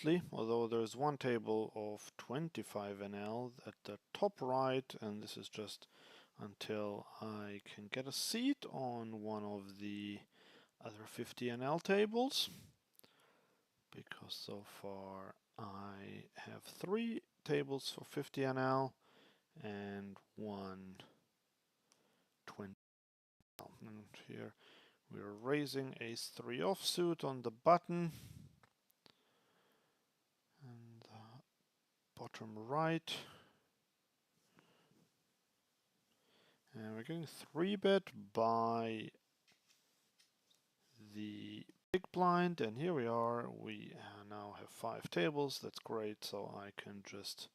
nicely, although there's one table of 25 NL at the top right, and this is just until I can get a seat on one of the other 50 NL tables, because so far I have 3 tables for 50 NL and one 20 NL. And here we're raising ace-3 offsuit on the button, and the bottom right, and we're getting 3-bet by the big blind, and here we are. We now have 5 tables. That's great, so I can just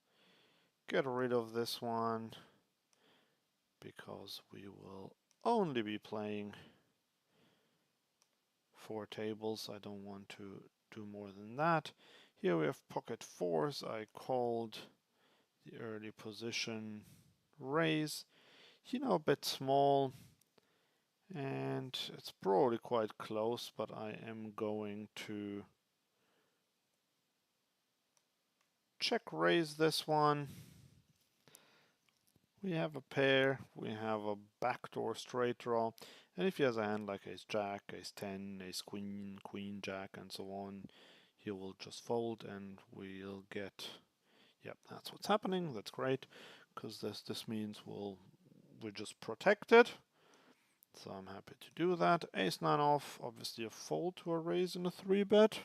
get rid of this one because we will only be playing 4 tables. I don't want to do more than that. Here we have pocket 4s. I called the early position raise, a bit small, and it's probably quite close, but I am going to check raise this one. We have a pair, we have a backdoor straight draw, and if he has a hand like ace jack, ace 10, ace queen, queen jack, and so on, he will just fold, and we'll get, yep, that's what's happening. That's great, because this means we're just protected. So I'm happy to do that. Ace 9 off, obviously a fold to a raise and a 3-bet.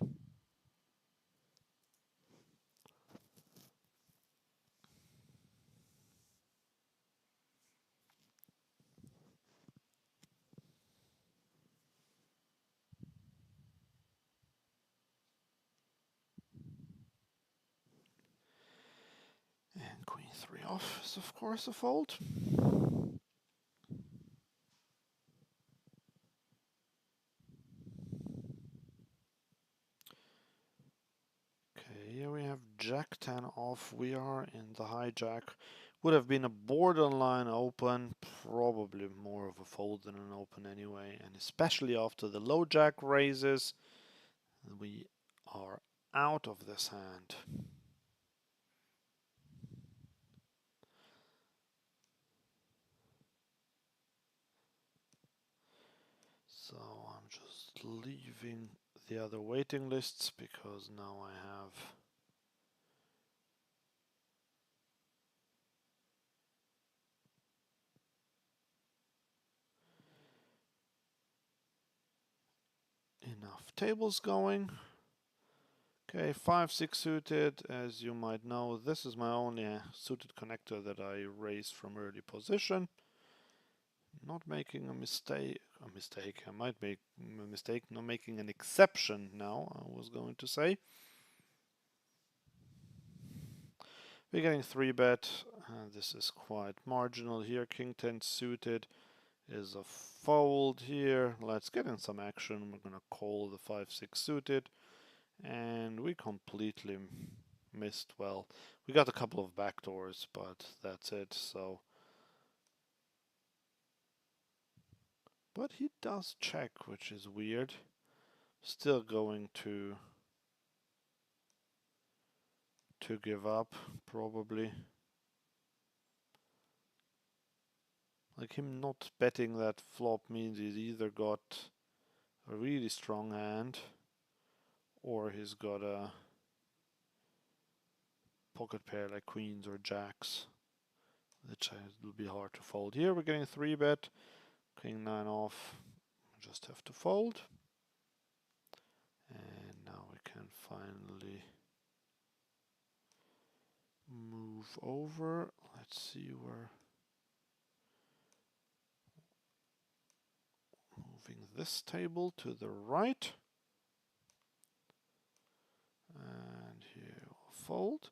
And queen 3 off is of course a fold. Okay, here we have jack 10 off. We are in the hijack. Would have been a borderline open, probably more of a fold than an open anyway, and especially after the low jack raises, we are out of this hand. So I'm just leaving the other waiting lists because now I have enough tables going. Okay, 5-6 suited. As you might know, this is my only suited connector that I raise from early position. Not making a mistake. I might make a mistake. Not making an exception now, I was going to say. We're getting 3-bet. This is quite marginal here. King 10 suited is a fold here. Let's get in some action. We're going to call the 5-6 suited. And we completely missed. Well, we got a couple of backdoors, but that's it. So, but he does check, which is weird. Still going to give up, probably. Like, him not betting that flop means he's either got a really strong hand or he's got a pocket pair like queens or jacks, which will be hard to fold. Here we're getting 3-bet, king 9 off, just have to fold. And now we can finally move over. Let's see where. Moving this table to the right. And here we'll fold.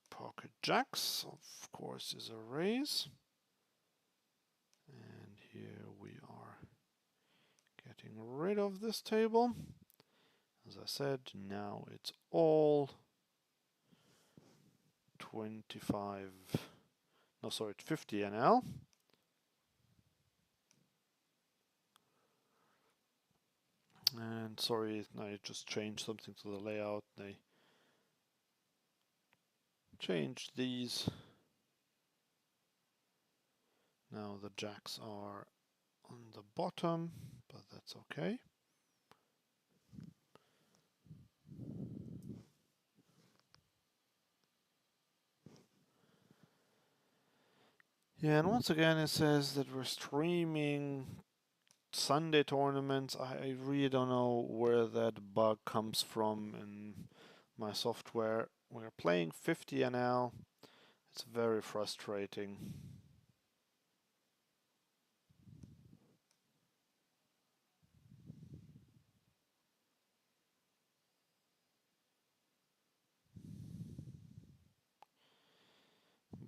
Pocket jacks, of course, is a raise. And here we are getting rid of this table. As I said, now it's all 25, no sorry, 50 NL. And sorry, I just changed something to the layout. They changed these. Now the jacks are on the bottom, but that's okay. Yeah, and once again it says that we're streaming Sunday tournaments. I really don't know where that bug comes from in my software. We're playing 50 NL. It's very frustrating.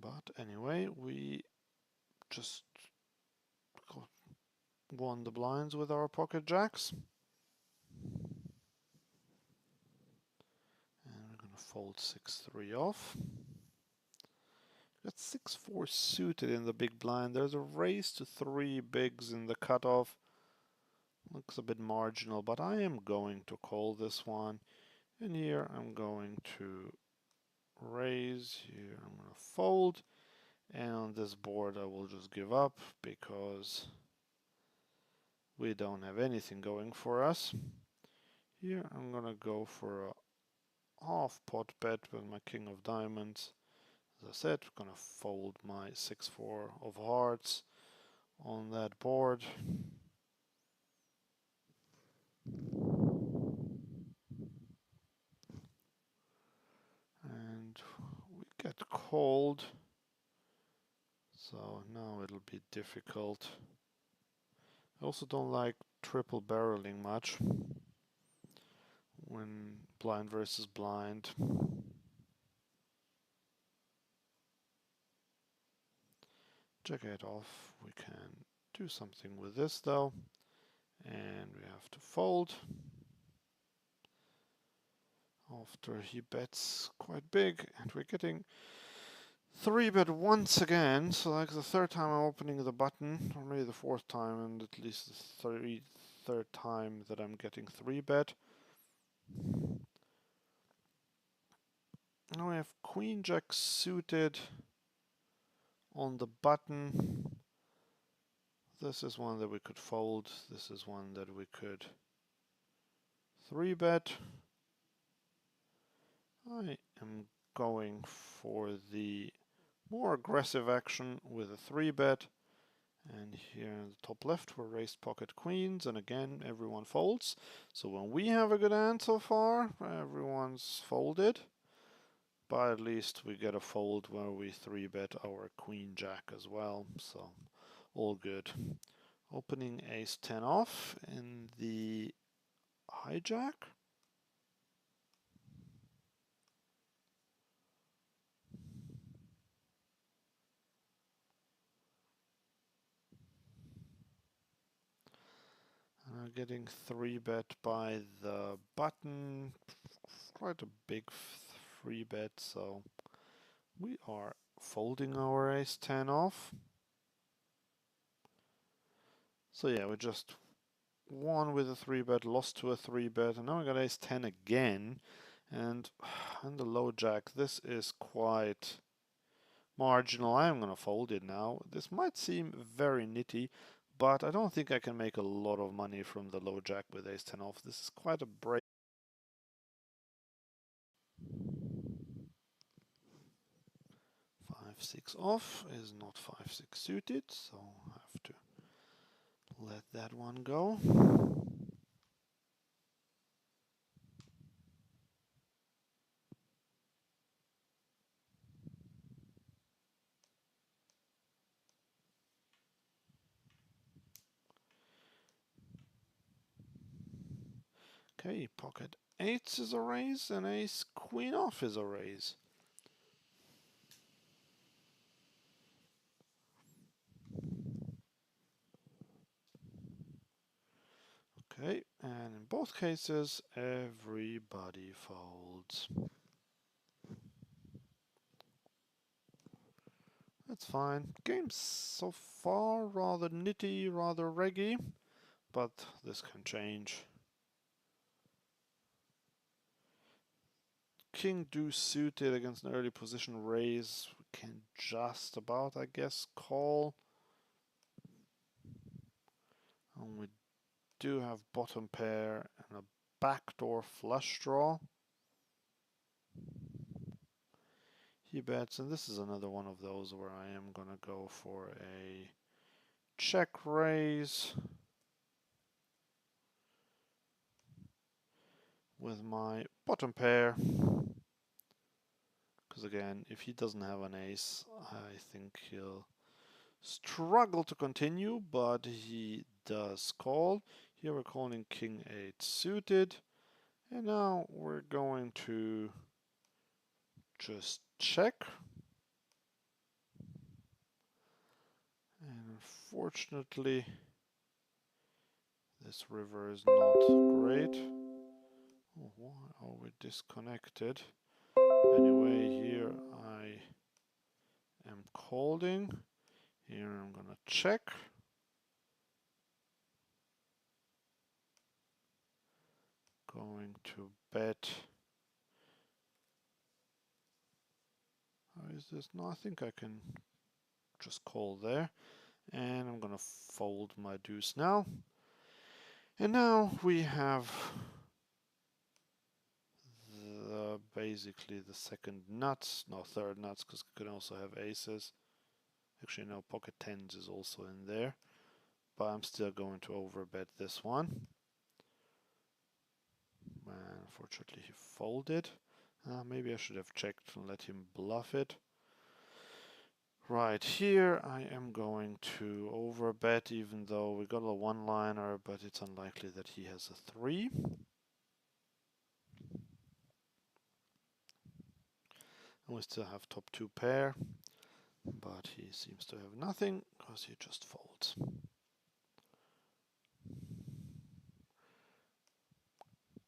But anyway, we just won the blinds with our pocket jacks. And we're going to fold 6-3 off. Got 6-4 suited in the big blind. There's a raise to 3 bigs in the cutoff. Looks a bit marginal, but I am going to call this one. And here I'm going to raise. Here I'm going to fold. And on this board I will just give up because we don't have anything going for us. Here I'm going to go for a half pot bet with my king of diamonds. As I said, I'm going to fold my 6-4 of hearts on that board. And we get called. So now it'll be difficult. I also don't like triple barreling much when blind versus blind. Check it off. We can do something with this though. And we have to fold. After he bets quite big, and we're getting 3-bet once again, so like the third time I'm opening the button, or maybe the fourth time, and at least the third time that I'm getting 3-bet. Now we have Queen Jack suited on the button. This is one that we could fold. This is one that we could 3-bet. I am going for the more aggressive action with a 3-bet. And here in the top left, we're raised pocket queens, and again, everyone folds. So when we have a good hand so far, everyone's folded. But at least we get a fold where we 3-bet our queen jack as well, so all good. Opening ace 10 off in the hijack. Getting 3-bet by the button. Quite a big 3-bet, so we are folding our ace 10 off. So yeah, we just won with a 3-bet, lost to a 3-bet, and now we got ace 10 again. And the low jack, this is quite marginal. I'm going to fold it now. This might seem very nitty, but I don't think I can make a lot of money from the low jack with ace 10 off. This is quite a break. 5-6 off is not 5-6 suited, so I have to let that one go. Okay, pocket 8 is a raise, and ace queen off is a raise. Okay, and in both cases, everybody folds. That's fine. Game's so far rather nitty, rather reggy, but this can change. king deuce suited against an early position raise, we can just about, I guess, call. And we do have bottom pair and a backdoor flush draw. He bets, and this is another one of those where I am going to go for a check raise with my bottom pair. Because again, if he doesn't have an ace, I think he'll struggle to continue, but he does call. Here we're calling king 8 suited. And now we're going to just check. And unfortunately, this river is not great. Oh, why are we disconnected? Anyway, here I am calling. Here I'm gonna check. Going to bet. How is this? No, I think I can just call there. And I'm gonna fold my deuce now. And now we have basically the second nuts, no, third nuts, because we can also have aces. Actually, no, pocket tens is also in there. But I'm still going to overbet this one. Unfortunately, he folded. Maybe I should have checked and let him bluff it. Right here, I am going to overbet, even though we got a one-liner, but it's unlikely that he has a 3. And we still have top 2 pair, but he seems to have nothing because he just folds.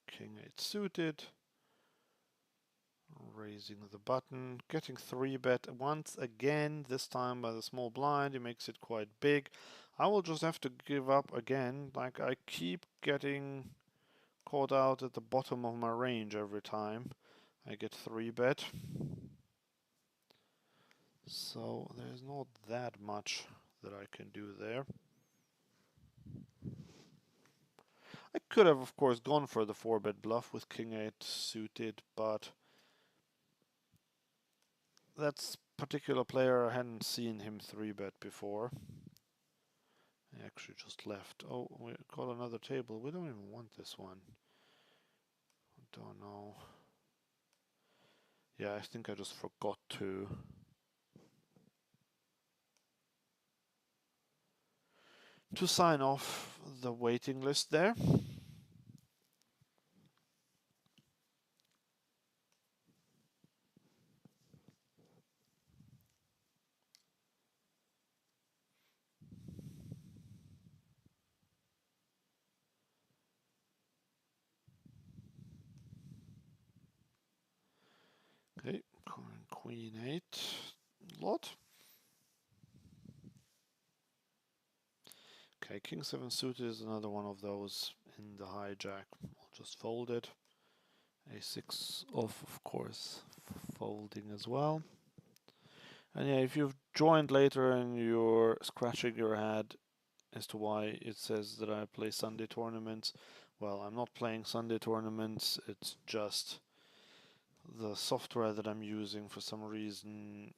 King 8 suited, raising the button, getting 3-bet once again, this time by the small blind. He makes it quite big. I will just have to give up again. Like, I keep getting caught out at the bottom of my range every time I get 3-bet. So there's not that much that I can do there. I could have, of course, gone for the 4-bet bluff with king 8 suited, but that particular player, I hadn't seen him 3-bet before. I actually just left. Oh, we got another table. We don't even want this one. Don't know. Yeah, I think I just forgot to sign off the waiting list there. Okay, queen 8 lot. Okay, king 7 suited is another one of those in the hijack. I'll just fold it. A6 off, of course, folding as well. And yeah, if you've joined later and you're scratching your head as to why it says that I play Sunday tournaments, well, I'm not playing Sunday tournaments. It's just the software that I'm using for some reason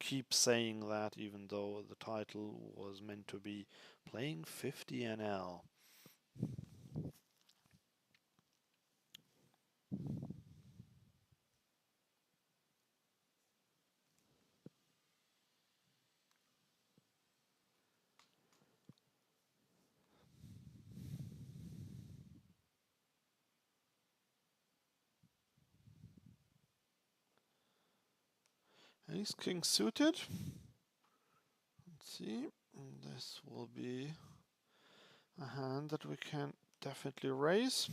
keeps saying that, even though the title was meant to be playing 50 NL. And he's king suited. Let's see. This will be a hand that we can definitely raise.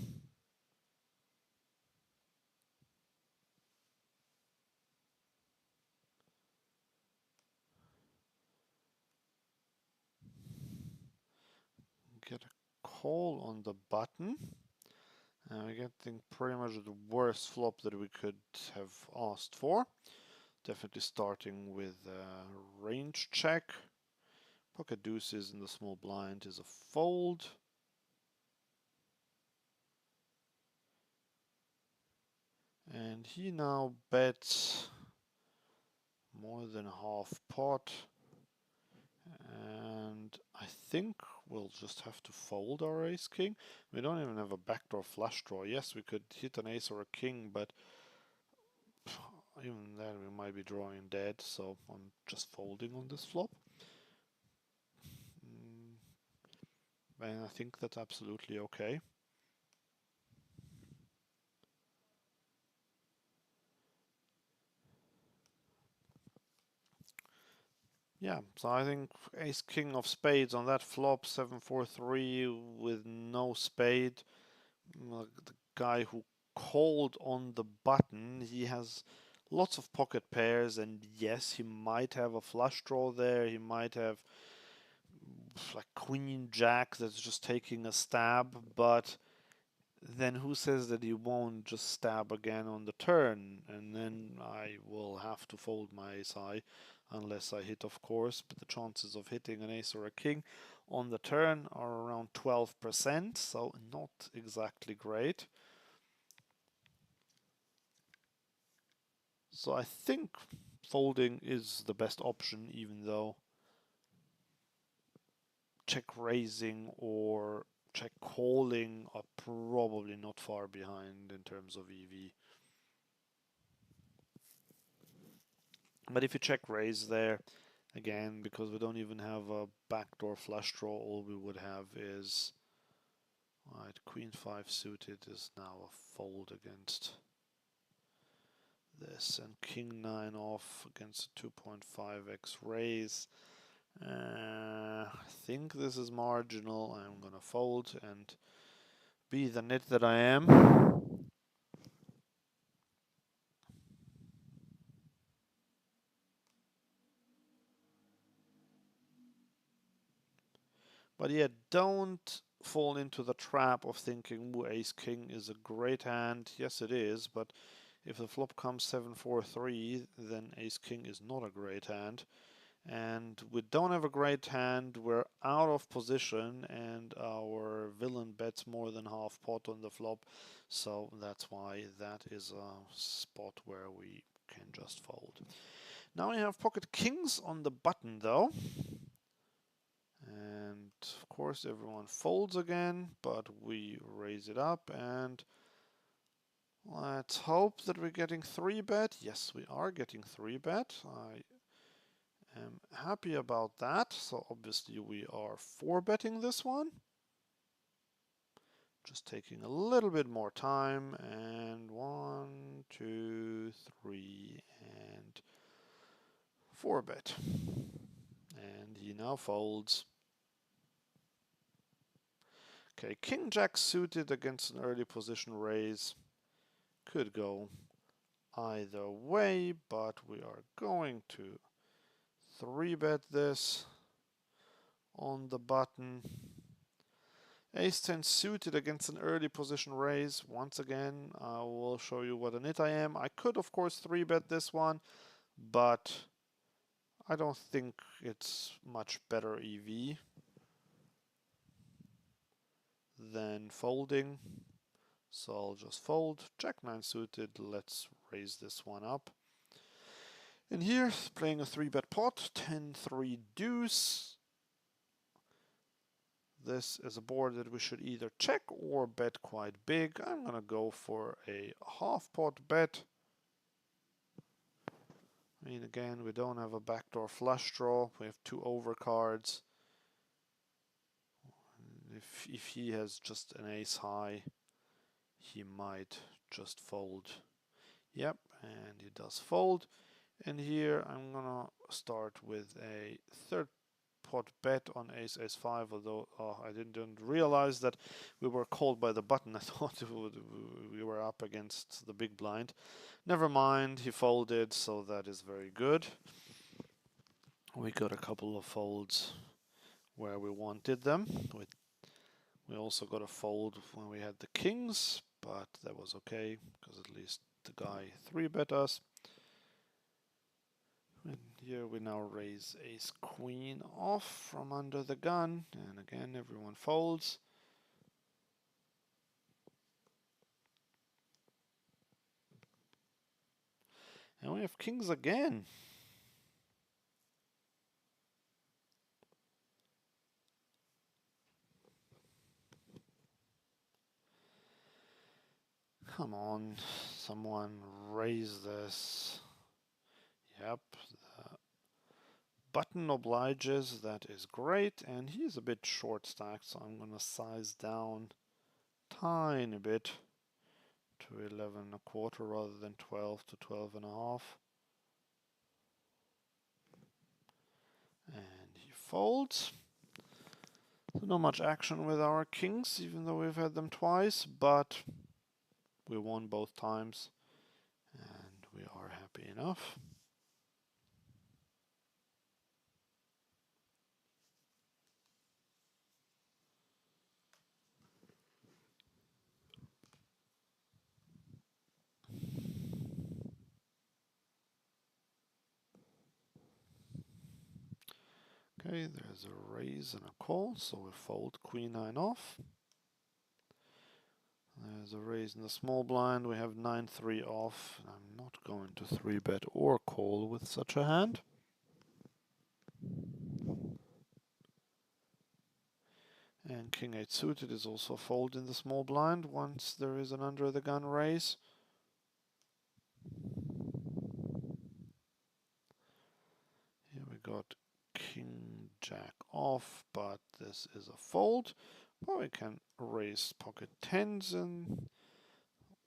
Get a call on the button. And we're getting pretty much the worst flop that we could have asked for. Definitely starting with a range check. Pocket deuces in the small blind is a fold. And he now bets more than half pot. And I think we'll just have to fold our ace king. We don't even have a backdoor flush draw. Yes, we could hit an ace or a king, but even then we might be drawing dead, so I'm just folding on this flop. And I think that's absolutely okay. Yeah, so I think ace king of spades on that flop, 7-4-3 with no spade. The guy who called on the button, he has lots of pocket pairs, and yes, he might have a flush draw there. He might have like queen jack that's just taking a stab, but then who says that he won't just stab again on the turn? And then I will have to fold my ace high unless I hit, of course, but the chances of hitting an ace or a king on the turn are around 12%, so not exactly great. So I think folding is the best option, even though check raising or check calling are probably not far behind in terms of EV. But if you check raise there, again, because we don't even have a backdoor flush draw, all we would have is, right, queen 5 suited is now a fold against this, and king 9 off against a 2.5x raise. I think this is marginal. I'm gonna fold and be the nit that I am. But yeah, don't fall into the trap of thinking, ooh, ace king is a great hand. Yes, it is, but if the flop comes 7-4-3, then ace king is not a great hand. And we don't have a great hand, we're out of position, and our villain bets more than half pot on the flop, so that's why that is a spot where we can just fold. Now we have pocket kings on the button though, and of course everyone folds again, but we raise it up, and let's hope that we're getting 3-bet. Yes, we are getting 3-bet. I am happy about that. So obviously we are 4-betting this one. Just taking a little bit more time, and 1, 2, 3, and 4-bet. And he now folds. Okay, king jack suited against an early position raise. Could go either way, but we are going to 3-bet this on the button. Ace 10 suited against an early position raise. Once again, I will show you what a nit I am. I could, of course, 3-bet this one, but I don't think it's much better EV than folding. So I'll just fold. Jack 9 suited. Let's raise this one up. And here, playing a 3-bet pot, 10-3 deuce. This is a board that we should either check or bet quite big. I'm gonna go for a half pot bet. I mean, again, we don't have a backdoor flush draw. We have 2 overcards. If he has just an ace high, he might just fold. Yep, and he does fold. And here I'm gonna start with a third pot bet on ace ace 5, although I didn't realize that we were called by the button. I thought we were up against the big blind. Never mind, he folded, so that is very good. We got a couple of folds where we wanted them. We also got a fold when we had the kings, but that was okay, because at least the guy 3-bet us. And here we now raise ace queen off from under the gun, and again everyone folds. And we have kings again. Come on, someone raise this. Yep, the button obliges, that is great, and he's a bit short stacked, so I'm gonna size down tiny bit to 11 1/4 rather than 12 to 12 1/2. And he folds. So not much action with our kings, even though we've had them twice, but we won both times, and we are happy enough. Okay, there's a raise and a call, so we fold queen 9 off. There's a raise in the small blind, we have 9-3 off. I'm not going to 3-bet or call with such a hand. And king 8 suited is also a fold in the small blind once there is an under the gun raise. Here we got king jack off, but this is a fold. But we can raise pocket tens in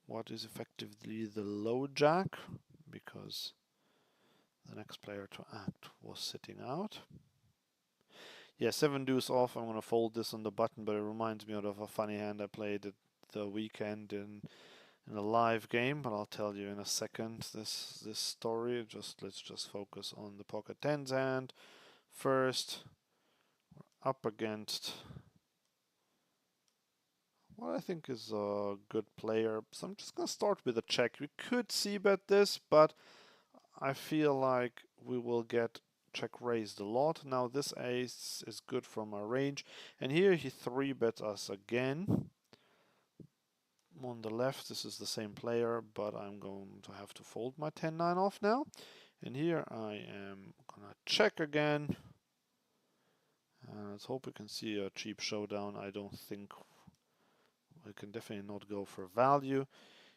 what is effectively the low jack, because the next player to act was sitting out. Yeah, 7 deuce off. I'm gonna fold this on the button, but it reminds me of a funny hand I played at the weekend in a live game. But I'll tell you in a second this story. Let's just focus on the pocket tens hand first. We're up against what I think is a good player. So I'm just gonna start with a check. We could c-bet this, but I feel like we will get check raised a lot. Now this ace is good from our range, and here he 3-bets us again. On the left, this is the same player, but I'm going to have to fold my 10-9 off now. And here I am gonna check again. Let's hope we can see a cheap showdown. I don't think we can definitely not go for value.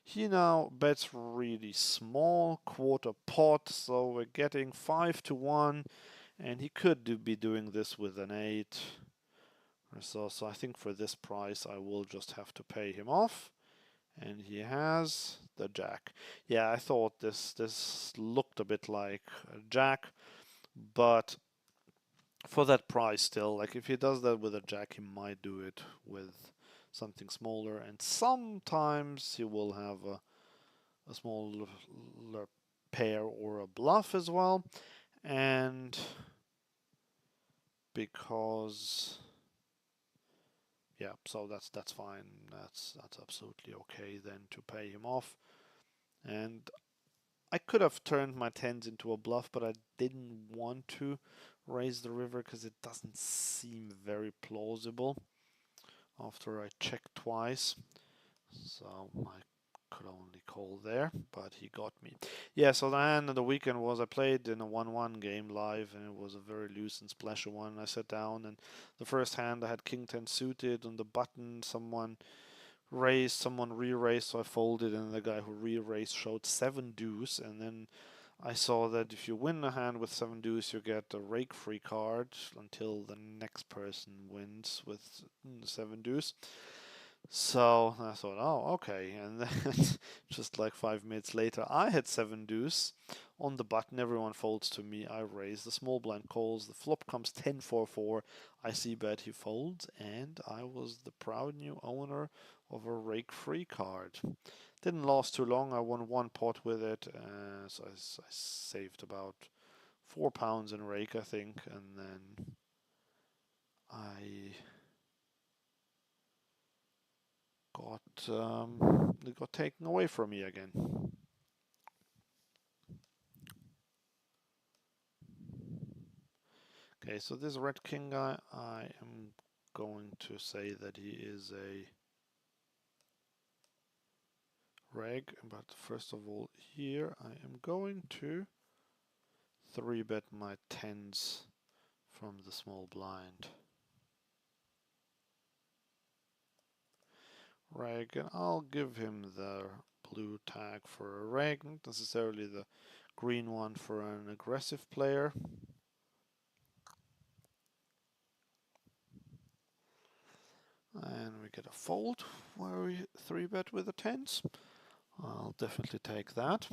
He now bets really small, quarter pot, so we're getting 5-1, and he could be doing this with an 8 or so. So I think for this price I will just have to pay him off. And he has the jack. Yeah, I thought this looked a bit like a jack, but for that price still, like if he does that with a jack, he might do it with something smaller, and sometimes he will have a smaller pair or a bluff as well. And because yeah, so that's fine. That's absolutely okay then to pay him off. And I could have turned my tens into a bluff, but I didn't want to raise the river because it doesn't seem very plausible after I checked twice. So I could only call there, but he got me. Yeah, so the hand of the weekend was I played in a 1-1 game live, and it was a very loose and splashy one. I sat down, and the first hand I had king 10 suited on the button. Someone raised, someone re-raised, so I folded, and the guy who re-raised showed 7 deuce, and then I saw that if you win a hand with 7 deuce, you get a rake free card until the next person wins with 7 deuce. So I thought, oh, okay. And then just like 5 minutes later, I had 7 deuce on the button. Everyone folds to me. I raise. The small blind calls. The flop comes 10-4-4. I see bet he folds, and I was the proud new owner of a rake free card. Didn't last too long. I won 1 pot with it, so I saved about £4 in rake, I think, and then I got it got taken away from me again. Okay, so this red king guy, I am going to say that he is a reg, but first of all here I am going to 3-bet my tens from the small blind. Reg, and I'll give him the blue tag for a reg, not necessarily the green one for an aggressive player. And we get a fold where we 3-bet with the tens. I'll definitely take that.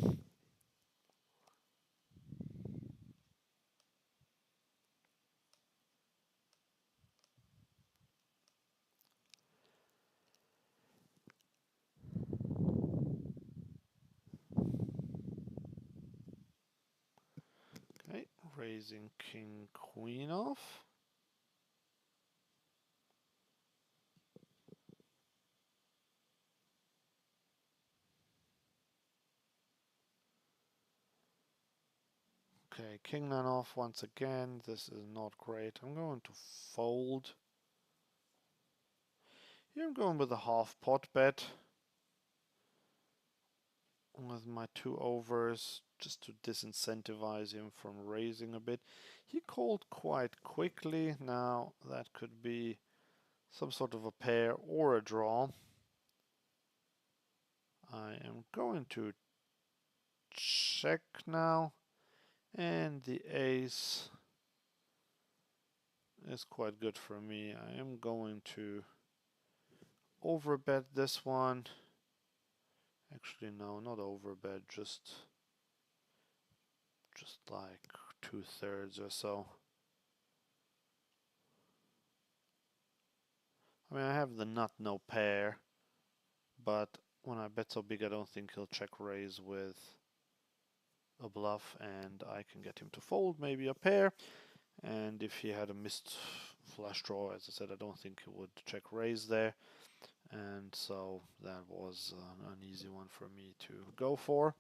Okay, raising king queen off. Okay, king nine off once again. This is not great. I'm going to fold. Here I'm going with a half pot bet with my 2 overs just to disincentivize him from raising a bit. He called quite quickly. Now that could be some sort of a pair or a draw. I am going to check now, and the ace is quite good for me. I am going to overbet this one. Actually, no, not overbet, just like 2/3 or so. I mean, I have the nut no pair, but when I bet so big, I don't think he'll check raise with a bluff, and I can get him to fold maybe a pair. And if he had a missed flush draw, as I said, I don't think he would check raise there. And so that was an easy one for me to go for.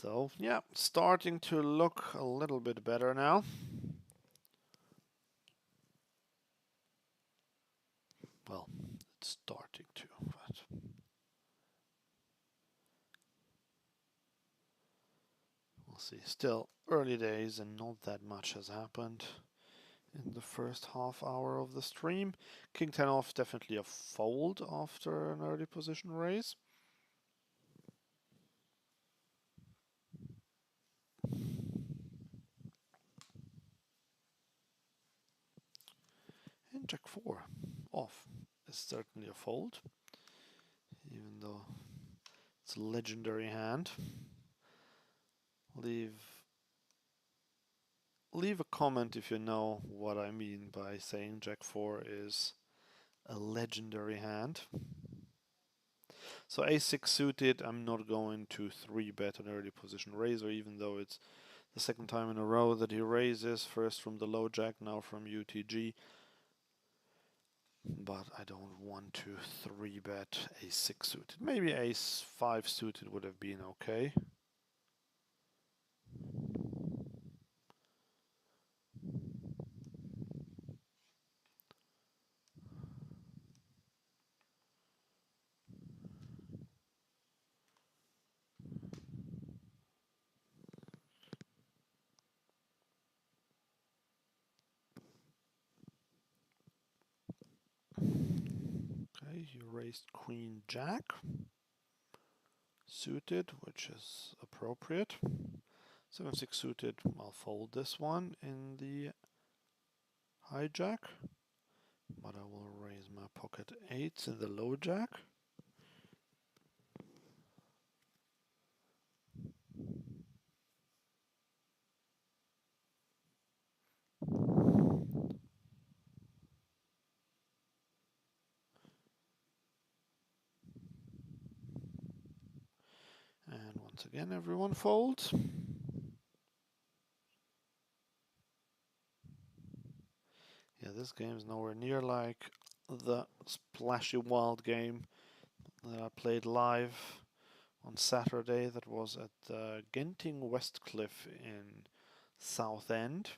So yeah, starting to look a little bit better now. Well, it's starting to, but we'll see. Still early days and not that much has happened in the first half hour of the stream. King 10 off, definitely a fold after an early position raise. And Jack 4 off is certainly a fold, even though it's a legendary hand. Leave a comment if you know what I mean by saying Jack 4 is a legendary hand. So a6 suited, I'm not going to 3-bet an early position raiser, even though it's the second time in a row that he raises, first from the low jack, now from UTG. But I don't want to 3-bet a6 suited. Maybe ace5 suited would have been okay. Okay, you raised queen jack suited, which is appropriate. 7-6 suited, I'll fold this one in the hijack, but I will raise my pocket 8s in the low jack. And once again, everyone folds. Yeah, this game is nowhere near like the splashy wild game that I played live on Saturday. That was at the Genting Westcliff in Southend.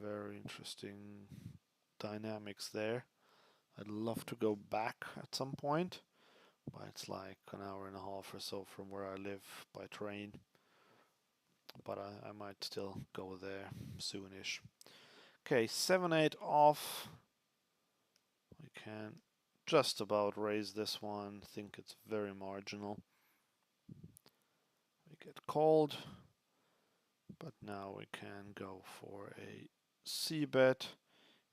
Very interesting dynamics there. I'd love to go back at some point, but it's like an hour and a half or so from where I live by train. But I might still go there soonish. Okay, 7-8 off. We can just about raise this one. Think it's very marginal. We get called, but now we can go for a C bet,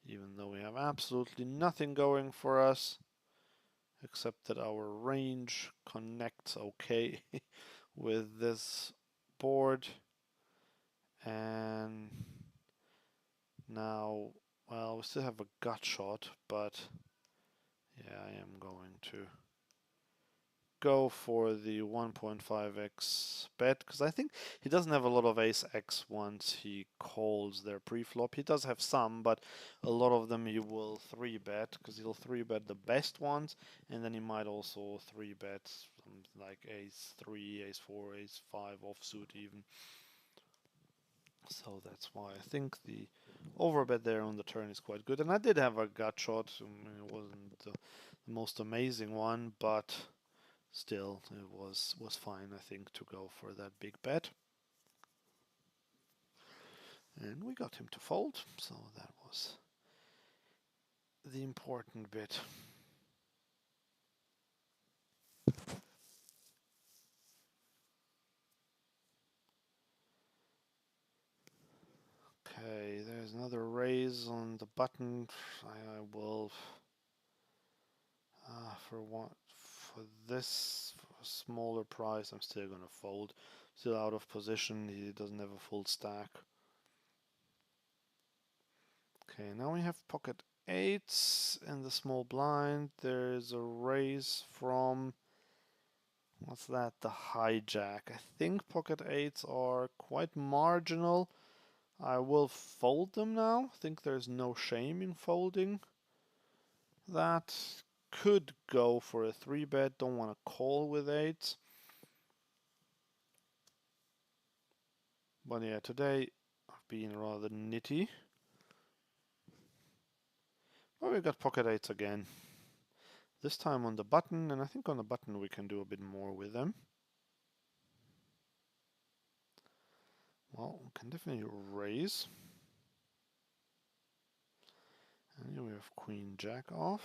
even though we have absolutely nothing going for us, except that our range connects okay with this board. And now, well, we still have a gut shot, but yeah, I am going to go for the 1.5x bet, because I think he doesn't have a lot of ace x once he calls their pre-flop. He does have some, but a lot of them he will 3-bet, because he'll 3-bet the best ones, and then he might also 3-bet like ace 3, ace 4, ace 5 offsuit even. So that's why I think the overbet there on the turn is quite good. And I did have a gut shot. I mean, it wasn't the most amazing one, but still it was fine, I think, to go for that big bet. And we got him to fold, so that was the important bit. Okay, there's another raise on the button. I will for this smaller price, I'm still gonna fold. Still out of position. He doesn't have a full stack. Okay, now we have pocket eights in the small blind. There's a raise from, what's that? The hijack. I think pocket eights are quite marginal. I will fold them now. I think there's no shame in folding. That could go for a 3-bet. Don't want to call with eights. But yeah, today I've been rather nitty. But we got pocket eights again. This time on the button, and I think on the button we can do a bit more with them. Well, we can definitely raise. And here we have queen jack off.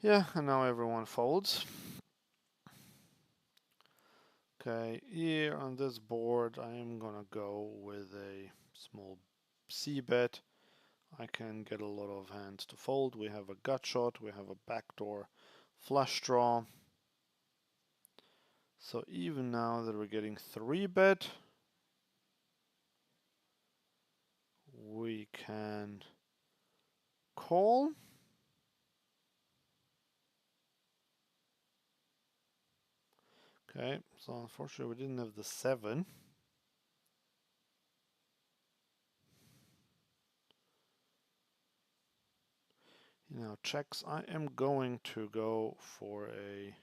Yeah, and now everyone folds. Okay, here on this board I am gonna go with a small C bet. I can get a lot of hands to fold. We have a gut shot, we have a backdoor flush draw. So even now that we're getting 3-bet, we can call. Okay, so unfortunately we didn't have the 7. Now checks, I am going to go for a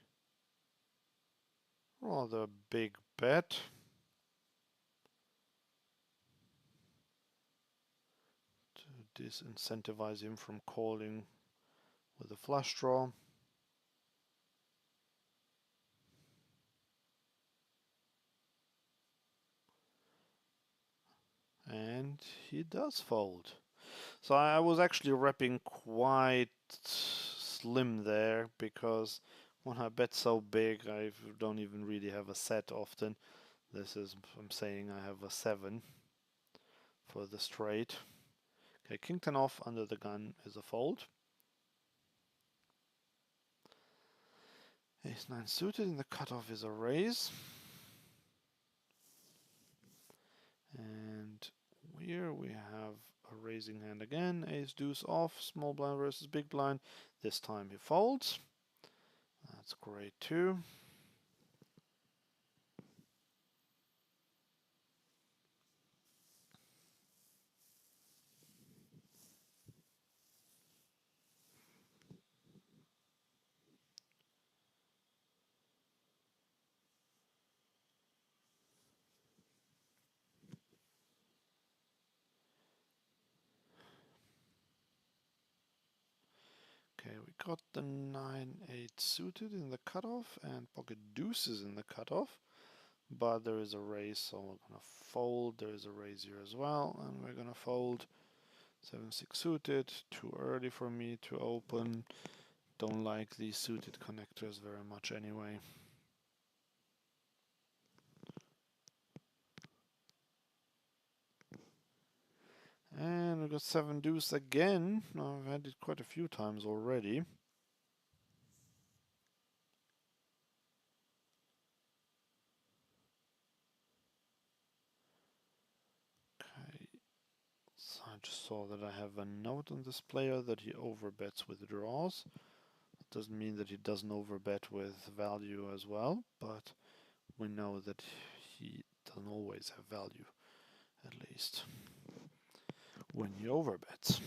rather big bet. To disincentivize him from calling with a flush draw. And he does fold. So I was actually repping quite slim there, because when I bet so big I don't even really have a set often. This is, I'm saying I have a 7 for the straight. Okay, king 10 off under the gun is a fold. Ace 9 suited in the cutoff is a raise. And here we have a raising hand again. Ace deuce off, small blind versus big blind. This time he folds. That's great too. got the 9-8 suited in the cutoff and pocket deuces in the cutoff, but there is a raise, so we're gonna fold. There is a raise here as well, and we're gonna fold. 7-6 suited, too early for me to open. Don't like these suited connectors very much anyway. And we got 7 deuce again. I've had it quite a few times already. Okay, so I just saw that I have a note on this player that he overbets with draws. It doesn't mean that he doesn't overbet with value as well, but we know that he doesn't always have value, at least when he overbets.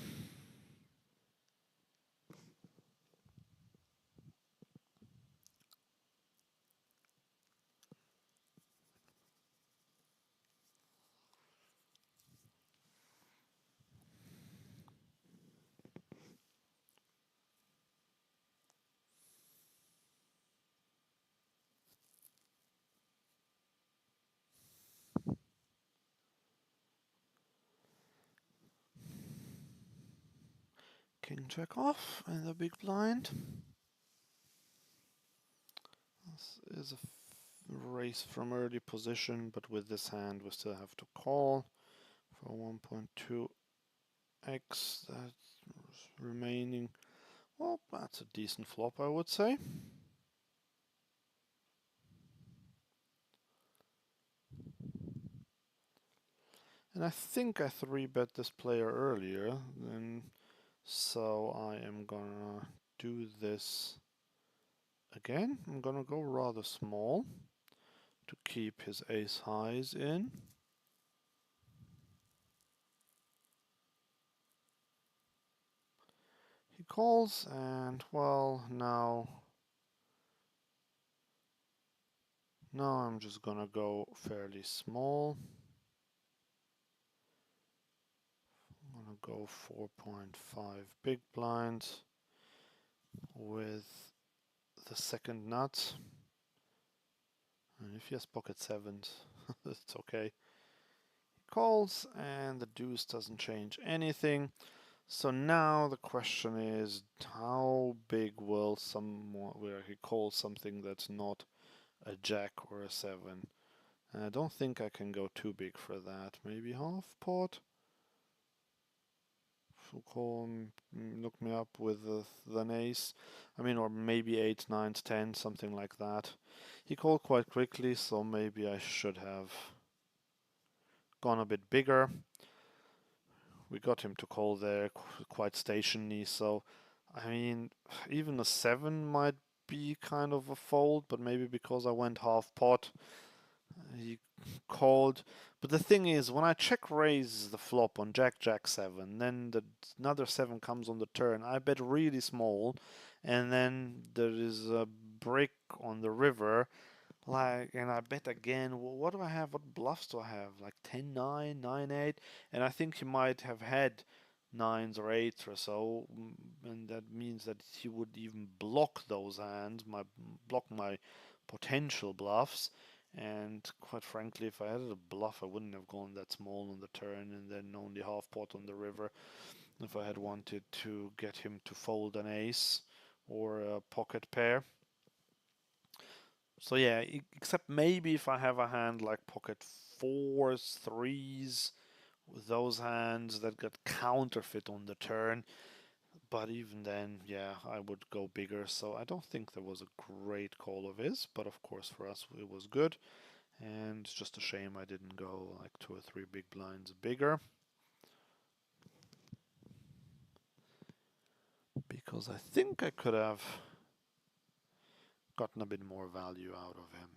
King check off in the big blind. This is a race from early position, but with this hand we still have to call for 1.2x. That's remaining. Well, that's a decent flop, I would say. And I think I 3-bet this player earlier, so I am gonna do this again. I'm gonna go rather small to keep his ace highs in. He calls, and well, now I'm just gonna go fairly small. I'm gonna go 4.5 big blinds with the second nut. And if he has pocket sevens, it's okay. He calls, and the deuce doesn't change anything. So now the question is, how big will someone, where he calls something that's not a jack or a 7? And I don't think I can go too big for that. Maybe half pot? Call, look me up with an ace. I mean, or maybe 8, 9, 10, something like that. He called quite quickly, so maybe I should have gone a bit bigger. We got him to call there quite stationary, so I mean, even a 7 might be kind of a fold, but maybe because I went half pot, he called. But the thing is, when I check raise the flop on Jack Jack 7, then another 7 comes on the turn, I bet really small, and then there is a brick on the river, and I bet again. What do I have? What bluffs do I have? Like 10-9, 9-8, and I think he might have had 9s or 8s or so, and that means that he would even block those hands, block my potential bluffs. And quite frankly, if I had a bluff, I wouldn't have gone that small on the turn and then only half pot on the river. If I had wanted to get him to fold an ace or a pocket pair. So yeah, except maybe if I have a hand like pocket 4s, 3s, with those hands that get counterfeit on the turn. But even then, yeah, I would go bigger. So I don't think there was a great call of his, but of course for us it was good. And it's just a shame I didn't go like 2 or 3 big blinds bigger. Because I think I could have gotten a bit more value out of him.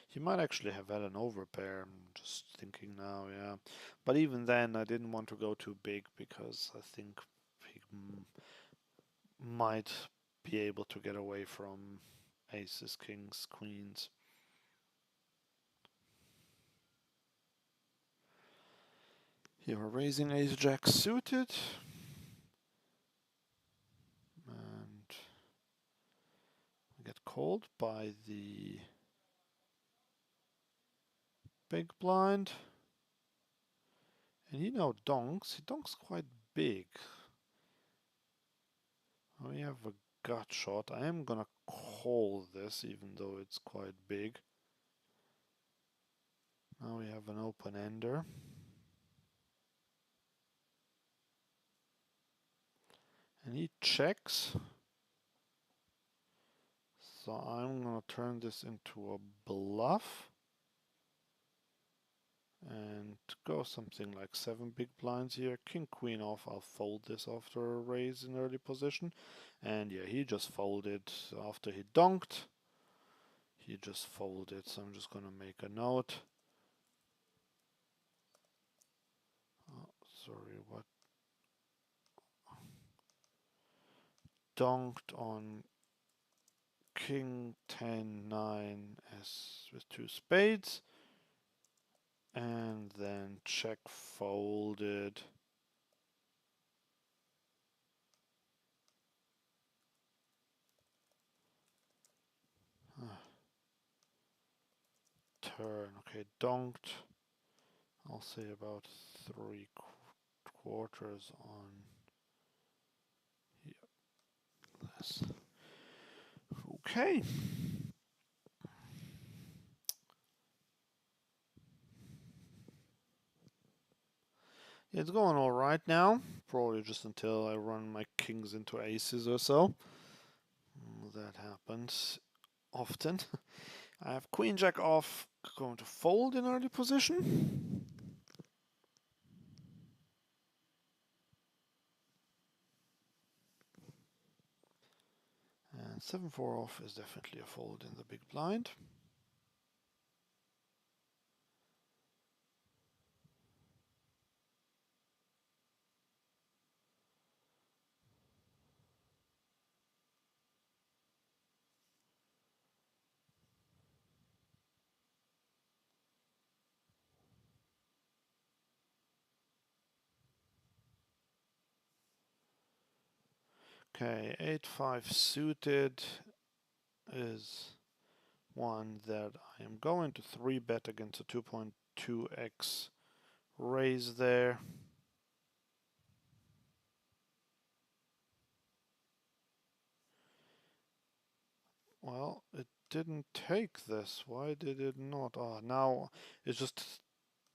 He might actually have had an overpair, I'm just thinking now, yeah. But even then, I didn't want to go too big because I think he might be able to get away from aces, kings, queens. Here we're raising ace jack suited. And we get called by the big blind. And he now donks. He donks quite big. We have a gut shot. I am gonna call this even though it's quite big. Now we have an open ender. And he checks. So I'm gonna turn this into a bluff. And go something like 7 big blinds here. King queen off. I'll fold this after a raise in early position. And yeah, he just folded after he donked. He just folded, so I'm just gonna make a note. Oh, sorry, what? Donked on king 10 9 as with 2 spades, and then check folded. Turn, okay, donked. I'll say about 3/4 on this. Okay. It's going all right now. Probably just until I run my kings into aces or so. That happens often. I have queen jack off, going to fold in early position. And 7/4 off is definitely a fold in the big blind. Okay, 8/5 suited is one that I am going to 3-bet against a 2.2x raise there. Well, it didn't take this. Why did it not? Oh, now it's just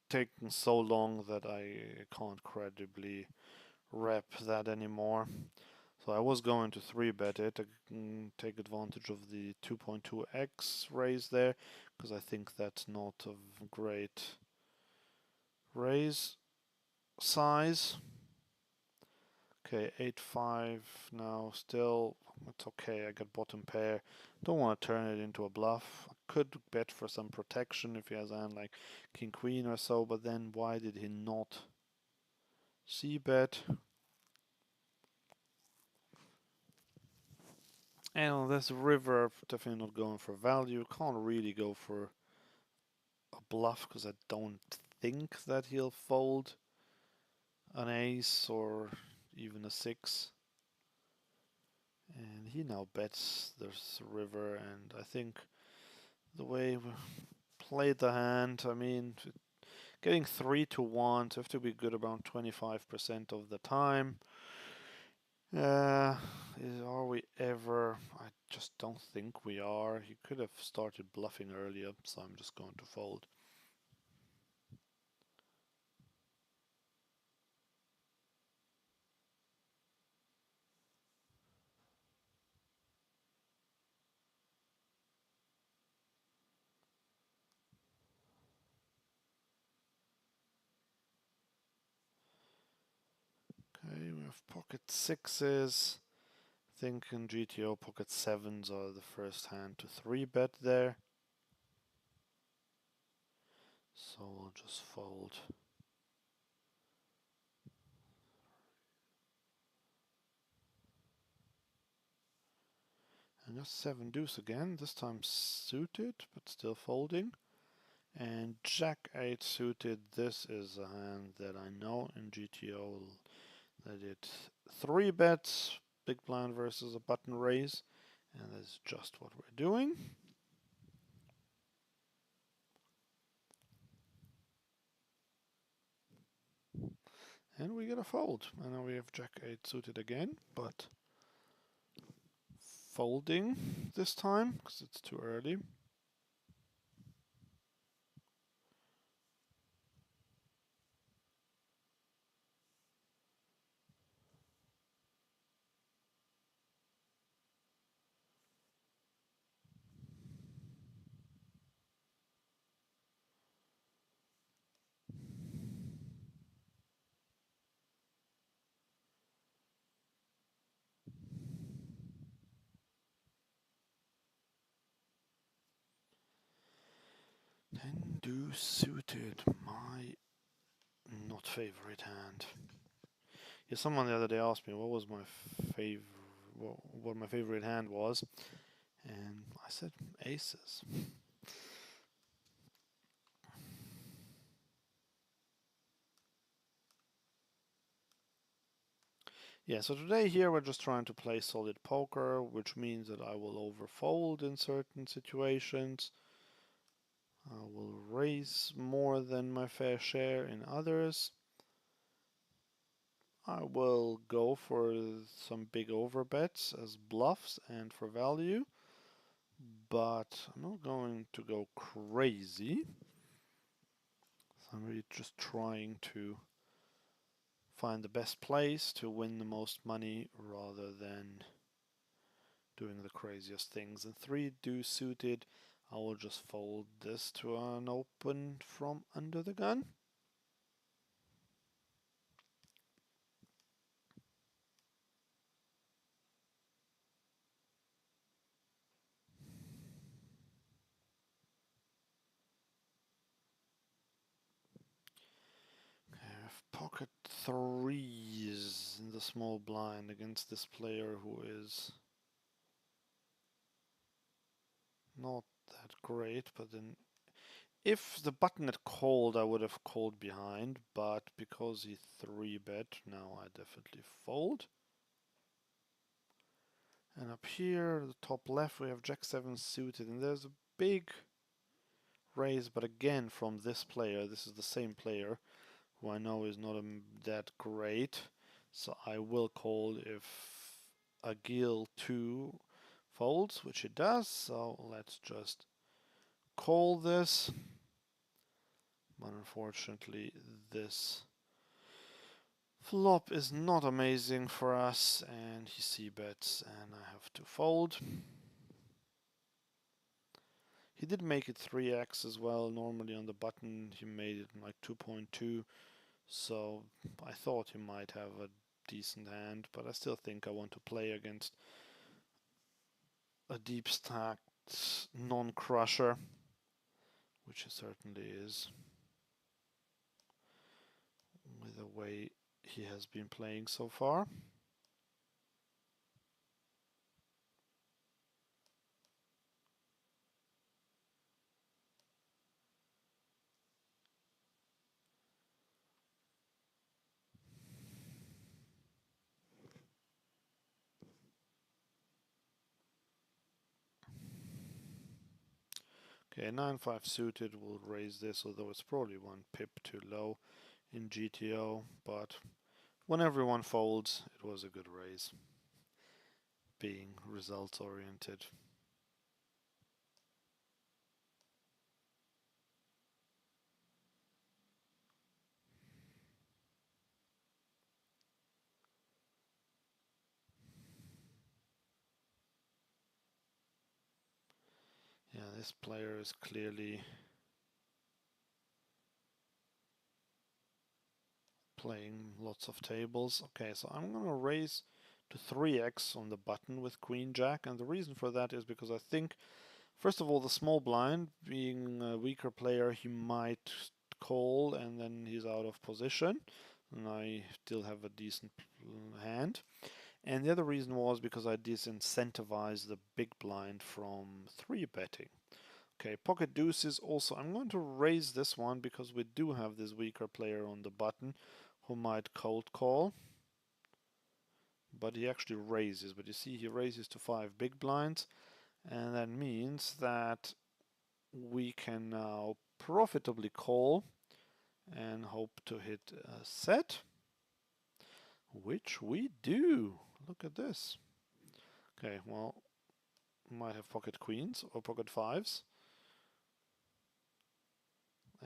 taking so long that I can't credibly rep that anymore. So I was going to 3-bet it, take advantage of the 2.2x raise there, because I think that's not a great raise size. Okay, 8/5 now still, it's okay, I got bottom pair. Don't want to turn it into a bluff. I could bet for some protection if he has a hand like king queen or so, but then why did he not c-bet? And on this river, definitely not going for value. Can't really go for a bluff because I don't think that he'll fold an ace or even a 6. And he now bets this river, and I think the way we played the hand, I mean, getting 3-1, so have to be good around 25% of the time. Are we ever? I just don't think we are. He could have started bluffing earlier, so I'm just going to fold. Okay, we have pocket 6s. I think in GTO pocket 7s are the first hand to 3-bet there. So we'll just fold. And just 7 deuce again, this time suited, but still folding. And Jack 8 suited, this is a hand that I know in GTO that it's 3 bets, big blind versus a button raise, and that's just what we're doing. And we get a fold. And now we have Jack 8 suited again, but folding this time because it's too early. Ten deuce suited, my not favorite hand. Yeah, someone the other day asked me what was my favorite, what my favorite hand was, and I said aces. Yeah, so today here we're just trying to play solid poker, which means that I will overfold in certain situations. I will raise more than my fair share in others. I will go for some big overbets as bluffs and for value, but I'm not going to go crazy. So I'm really just trying to find the best place to win the most money rather than doing the craziest things. And 3 deuce suited, I will just fold this to an open from under the gun. I have pocket threes in the small blind against this player who is not that great, but then if the button had called, I would have called behind, but because he 3-bet, now I definitely fold. And up here, the top left, we have Jack 7 suited, and there's a big raise, but again from this player. This is the same player who I know is not that great, so I will call if Agil 2 folds, which it does, so let's just call this. But unfortunately, this flop is not amazing for us, and he c-bets, and I have to fold. He did make it 3x as well. Normally on the button he made it like 2.2, so I thought he might have a decent hand, but I still think I want to play against a deep stacked non-crusher, which he certainly is, with the way he has been playing so far. Okay, 9-5 suited will raise this, although it's probably 1 pip too low in GTO, but when everyone folds, it was a good raise, being results oriented. Yeah, this player is clearly playing lots of tables. Okay, so I'm gonna raise to 3x on the button with Queen Jack, and the reason for that is because I think, first of all, the small blind, being a weaker player, he might call and then he's out of position, and I still have a decent hand. And the other reason was because I disincentivized the big blind from 3-betting. Okay, pocket deuces also. I'm going to raise this one because we do have this weaker player on the button who might cold call. But he actually raises. But you see, he raises to 5 big blinds. And that means that we can now profitably call and hope to hit a set, which we do. Look at this. Okay, well, might have pocket queens or pocket fives.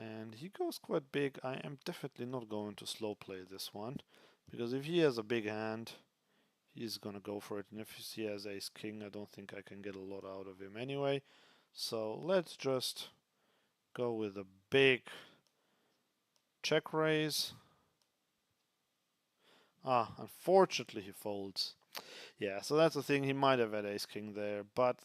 And he goes quite big. I am definitely not going to slow play this one, because if he has a big hand, he's gonna go for it. And if he has ace king, I don't think I can get a lot out of him anyway. So let's just go with a big check raise. Ah, unfortunately he folds. Yeah, so that's the thing. He might have had ace king there, but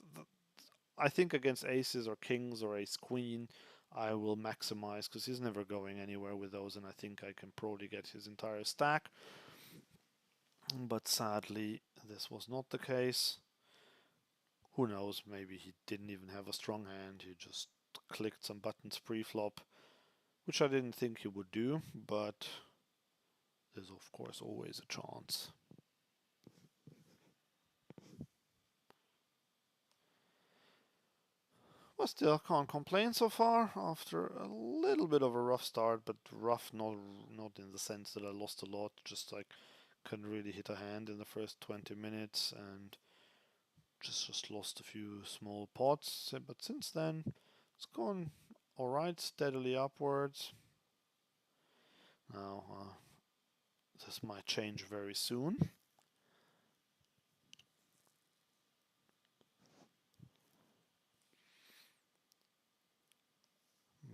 I think against aces or kings or ace queen, I will maximize because he's never going anywhere with those, and I think I can probably get his entire stack. But sadly, this was not the case. Who knows, maybe he didn't even have a strong hand, he just clicked some buttons pre-flop, which I didn't think he would do, but there's of course always a chance. But still can't complain so far after a little bit of a rough start, but rough not in the sense that I lost a lot, just like couldn't really hit a hand in the first 20 minutes and just lost a few small pots. But since then, it's gone alright, steadily upwards. Now, this might change very soon.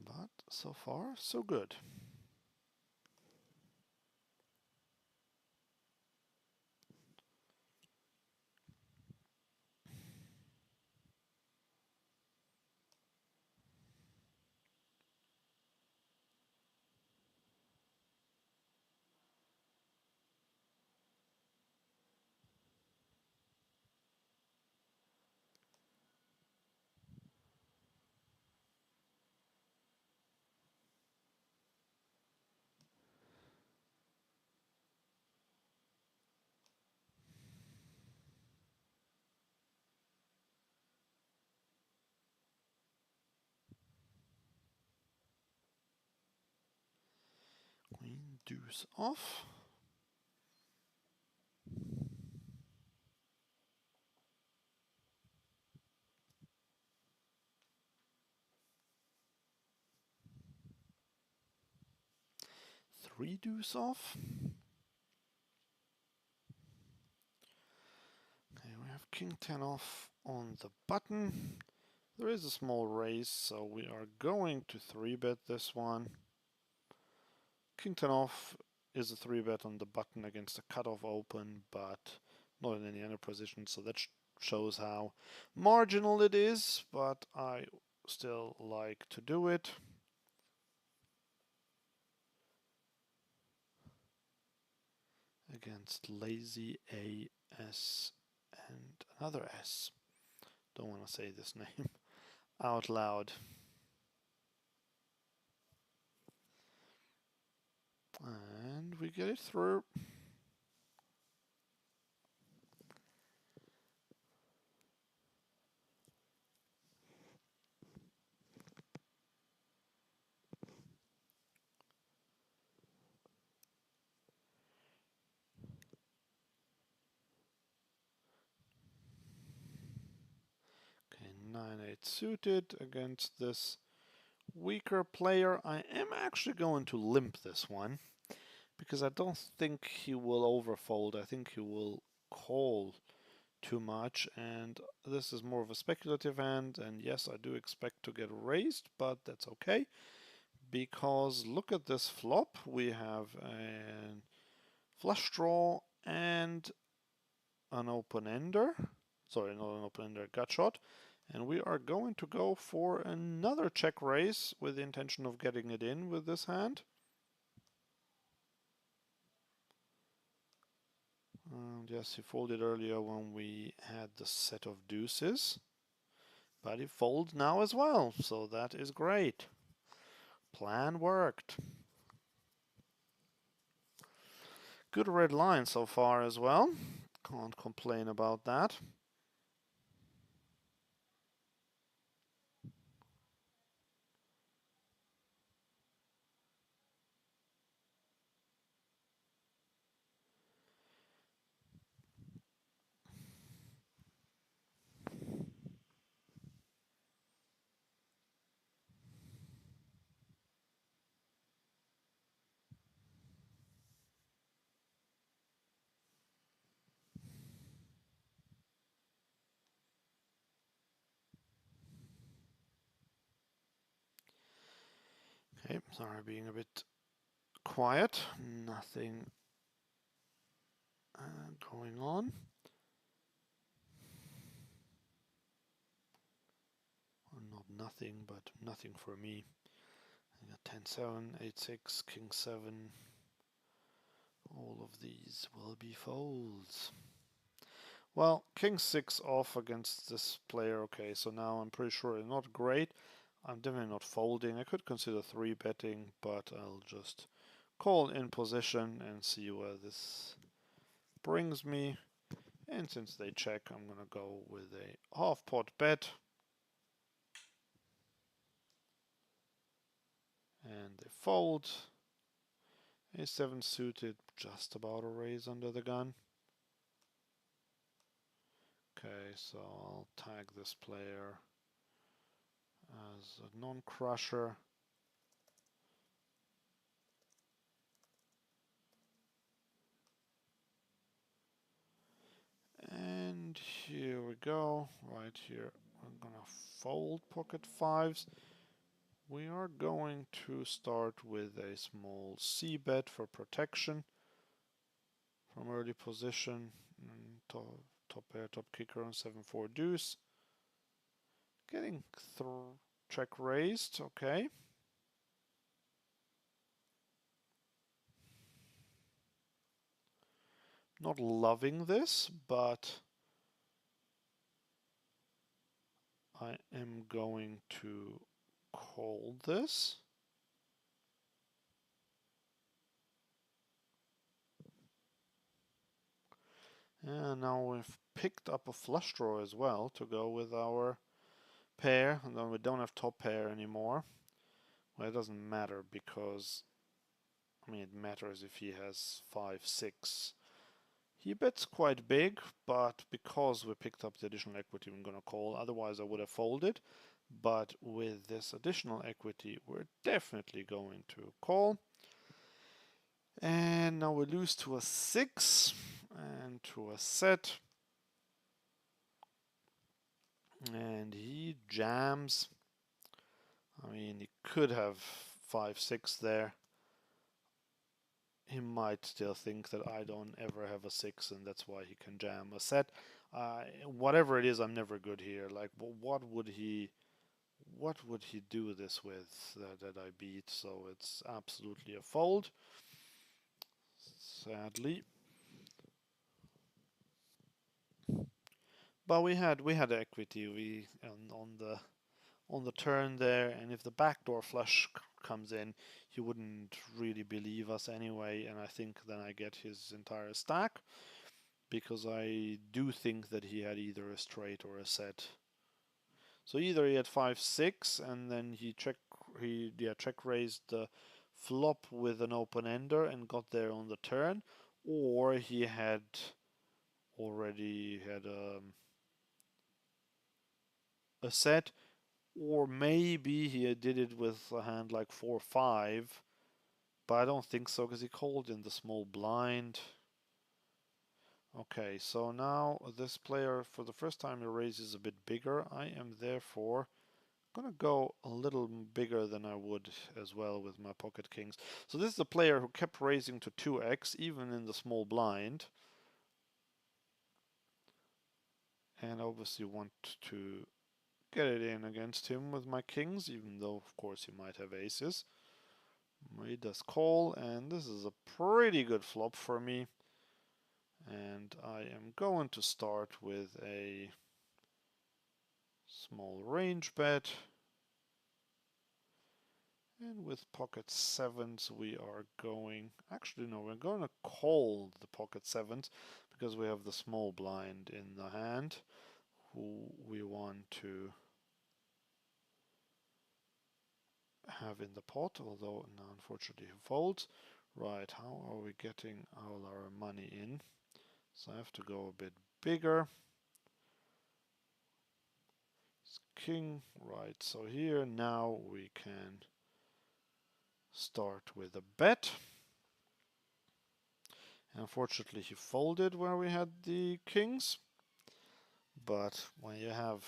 But so far, so good. Queen deuce off. Three deuce off. Okay, we have king 10 off on the button. There is a small raise, so we are going to 3-bet this one. King 10 off is a 3-bet on the button against a cutoff open, but not in any other position, so that shows how marginal it is, but I still like to do it. Against lazy A, S, and another S. Don't want to say this name out loud. And we get it through. Okay, 9-8 suited against this weaker player. I am actually going to limp this one because I don't think he will overfold. I think he will call too much, and this is more of a speculative hand, and yes, I do expect to get raised, but that's okay because look at this flop. We have a flush draw and an open ender. Sorry, not an open ender, gut shot. And we are going to go for another check raise with the intention of getting it in with this hand. And yes, he folded earlier when we had the set of deuces. But he folds now as well, so that is great. Plan worked. Good red line so far as well. Can't complain about that. Okay, sorry, being a bit quiet. Nothing going on. Or not nothing, but nothing for me. I got 10-7, 8-6, King 7. All of these will be folds. Well, King 6 off against this player. Okay, so now I'm pretty sure it's not great. I'm definitely not folding. I could consider 3-betting, but I'll just call in position and see where this brings me. And since they check, I'm going to go with a half pot bet. And they fold. A7 suited, just about a raise under the gun. Okay, so I'll tag this player as a non-crusher. And here we go. Right here, I'm gonna fold pocket fives. We are going to start with a small C bet for protection from early position. Top pair, top kicker on 7-4 deuce. Getting check raised, okay. Not loving this, but I am going to call this. And now we've picked up a flush draw as well to go with our pair, and then we don't have top pair anymore. Well, it doesn't matter because, I mean, it matters if he has 5-6. He bets quite big, but because we picked up the additional equity, I'm going to call. Otherwise, I would have folded. But with this additional equity, we're definitely going to call. And now we lose to a 6 and to a set. And he jams. I mean, he could have 5-6 there. He might still think that I don't ever have a 6 and that's why he can jam a set. Whatever it is, I'm never good here. Like, what would he do this with that I beat? So it's absolutely a fold. Sadly. But we had equity on the turn there, and if the backdoor flush comes in, he wouldn't really believe us anyway, and I think then I get his entire stack, because I do think that he had either a straight or a set. So either he had 5-6 and then he check raised the flop with an open ender and got there on the turn, or he had already had a set, or maybe he did it with a hand like 4-5, but I don't think so because he called in the small blind. Okay, so now this player, for the first time, he raises a bit bigger. I am therefore gonna go a little bigger than I would as well with my pocket kings. So this is a player who kept raising to 2x even in the small blind, and obviously want to get it in against him with my kings, even though of course he might have aces. He does call, and this is a pretty good flop for me, and I am going to start with a Small range bet. And with pocket sevens, we are going. Actually, no, we're going to call the pocket sevens because we have the small blind in the hand who we want to have in the pot, although now unfortunately he folds. Right, how are we getting all our money in? So I have to go a bit bigger. It's king, right, so here now we can start with a bet. Unfortunately he folded where we had the kings, but when you have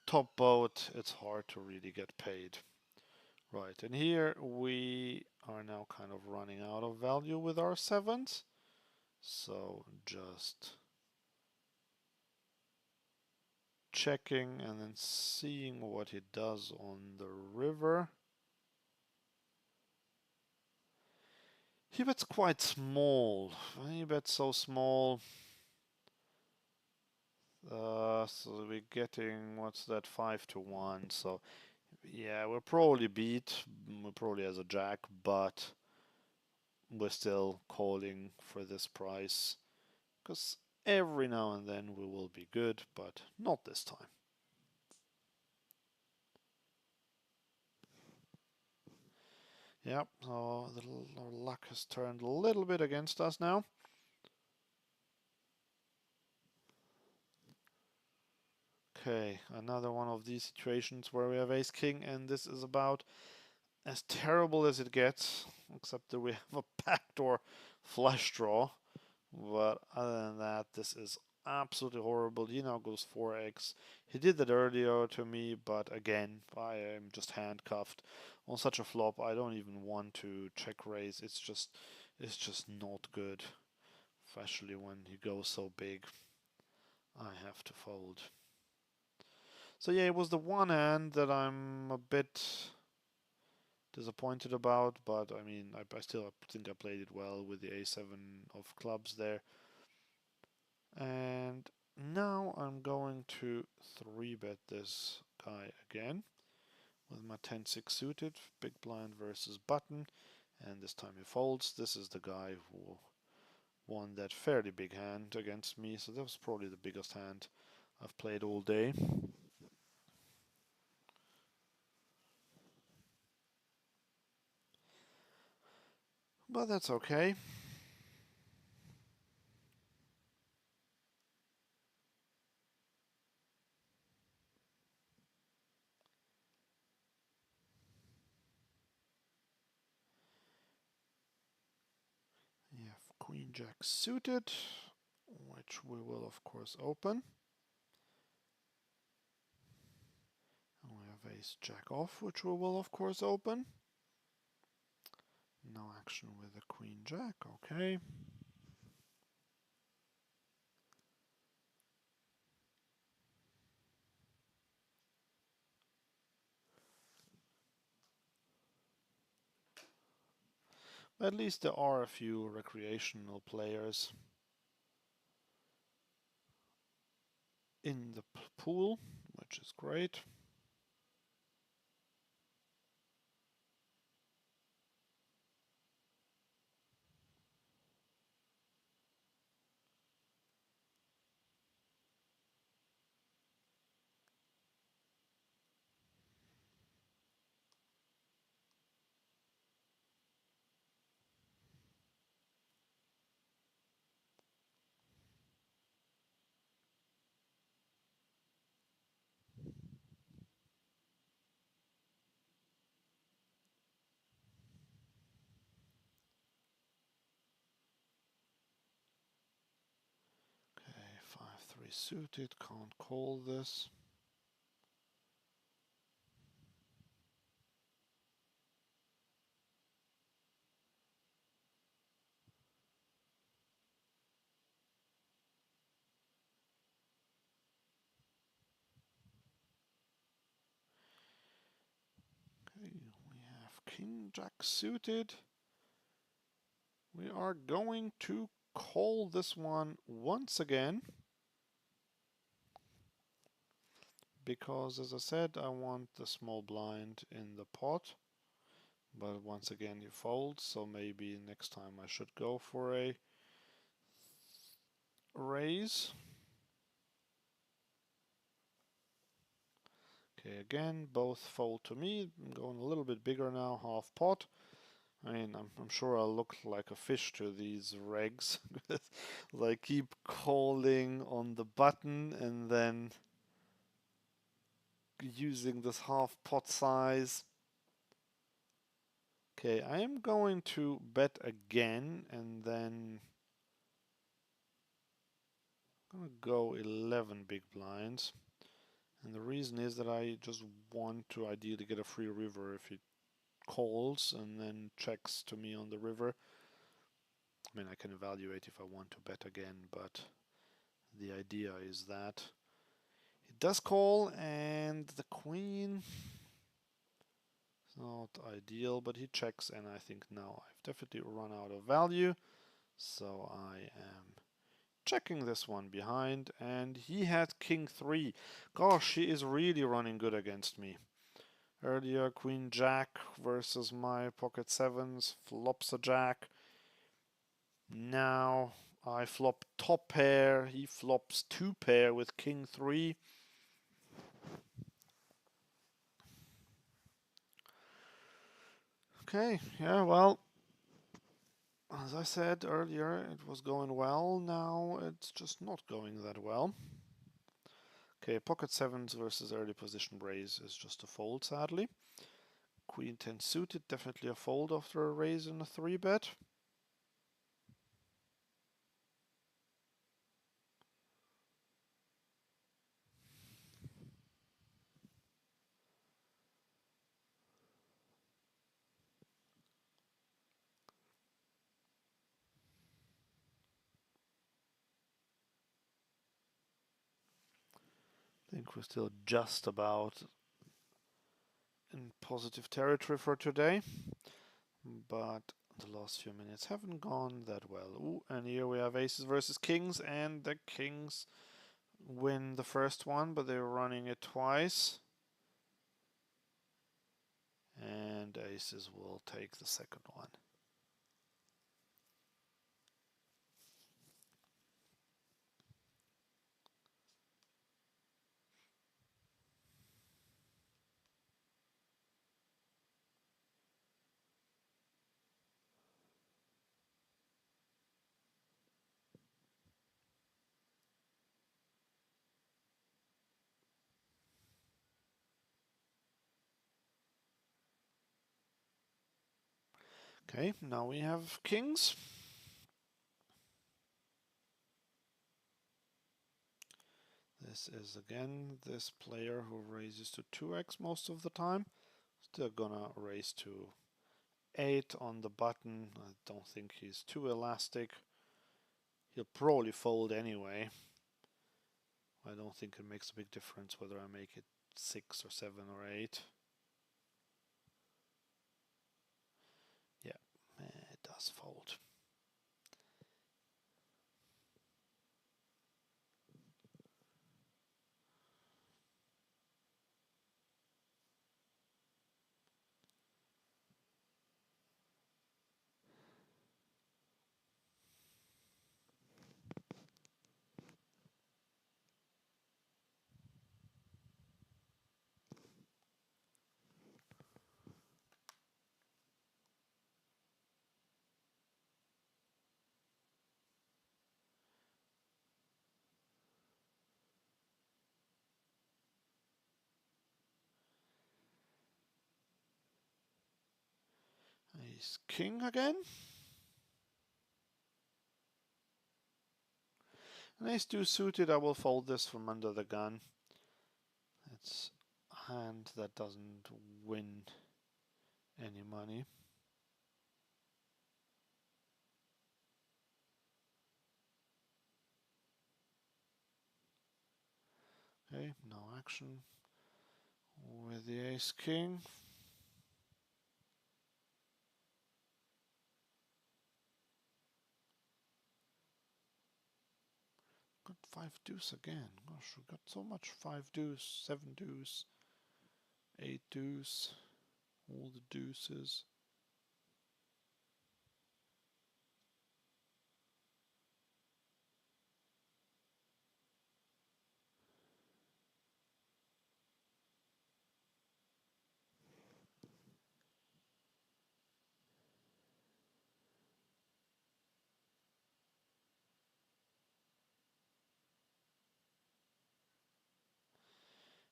top boat it's hard to really get paid. Right, and here we are now kind of running out of value with our sevens. So just checking and then seeing what he does on the river. He bets quite small. He bets so small. So we're getting, what's that, 5-1. So yeah, we'll probably beat. We're probably as a jack, but we're still calling for this price. Because every now and then we will be good, but not this time. Yep, so our luck has turned a little bit against us now. Okay, another one of these situations where we have ace king, and this is about as terrible as it gets, except that we have a backdoor flush draw. But other than that, this is absolutely horrible. He now goes 4x. He did that earlier to me, but again, I am just handcuffed on such a flop. I don't even want to check raise. It's just not good, especially when he goes so big. I have to fold. So yeah, it was the one hand that I'm a bit disappointed about, but I mean, I still think I played it well with the a7 of clubs there. And now I'm going to 3-bet this guy again with my 10-6 suited, big blind versus button, and this time he folds. This is the guy who won that fairly big hand against me, so that was probably the biggest hand I've played all day. But that's okay. You have Queen Jack suited, which we will of course open. And we have Ace Jack off, which we will of course open. No action with the Queen Jack, okay. At least there are a few recreational players in the pool, which is great. Okay, 5-3 suited, can't call this. Okay, we have King Jack suited. We are going to call this one once again. because, as I said, I want the small blind in the pot. But once again, he folds, so maybe next time I should go for a raise. Okay, again, both fold to me. I'm going a little bit bigger now, half pot. I mean, I'm sure I'll look like a fish to these regs. I keep calling on the button and then using this half pot size. Okay, I am going to bet again and then I'm gonna go 11 big blinds. And the reason is that I just want to ideally get a free river if he calls and then checks to me on the river. I mean, I can evaluate if I want to bet again, but the idea is that it does call, and the queen is not ideal, but he checks, and I think now I've definitely run out of value, so I am checking this one behind, and he had king 3. Gosh, he is really running good against me. Earlier, queen jack versus my pocket 7s, flops a jack. Now I flop top pair, he flops 2 pair with king 3. Okay, yeah, well, as I said earlier, it was going well. Now it's just not going that well. Okay, pocket 7s versus early position raise is just a fold, sadly. Queen 10 suited, definitely a fold after a raise and a 3-bet. I think we're still just about in positive territory for today, but the last few minutes haven't gone that well. Ooh, and here we have aces versus kings, and the kings win the first one, but they're running it twice. And aces will take the second one. Okay, now we have kings. This is again this player who raises to 2x most of the time. Still gonna raise to 8 on the button. I don't think he's too elastic. He'll probably fold anyway. I don't think it makes a big difference whether I make it 6 or 7 or 8. Yeah, it does fold. Ace king again. And ace 2 suited, I will fold this from under the gun. It's a hand that doesn't win any money. Okay, no action with the ace king. Good 5 deuce again. Gosh, we got so much 5 deuce, 7 deuce, 8 deuce, all the deuces.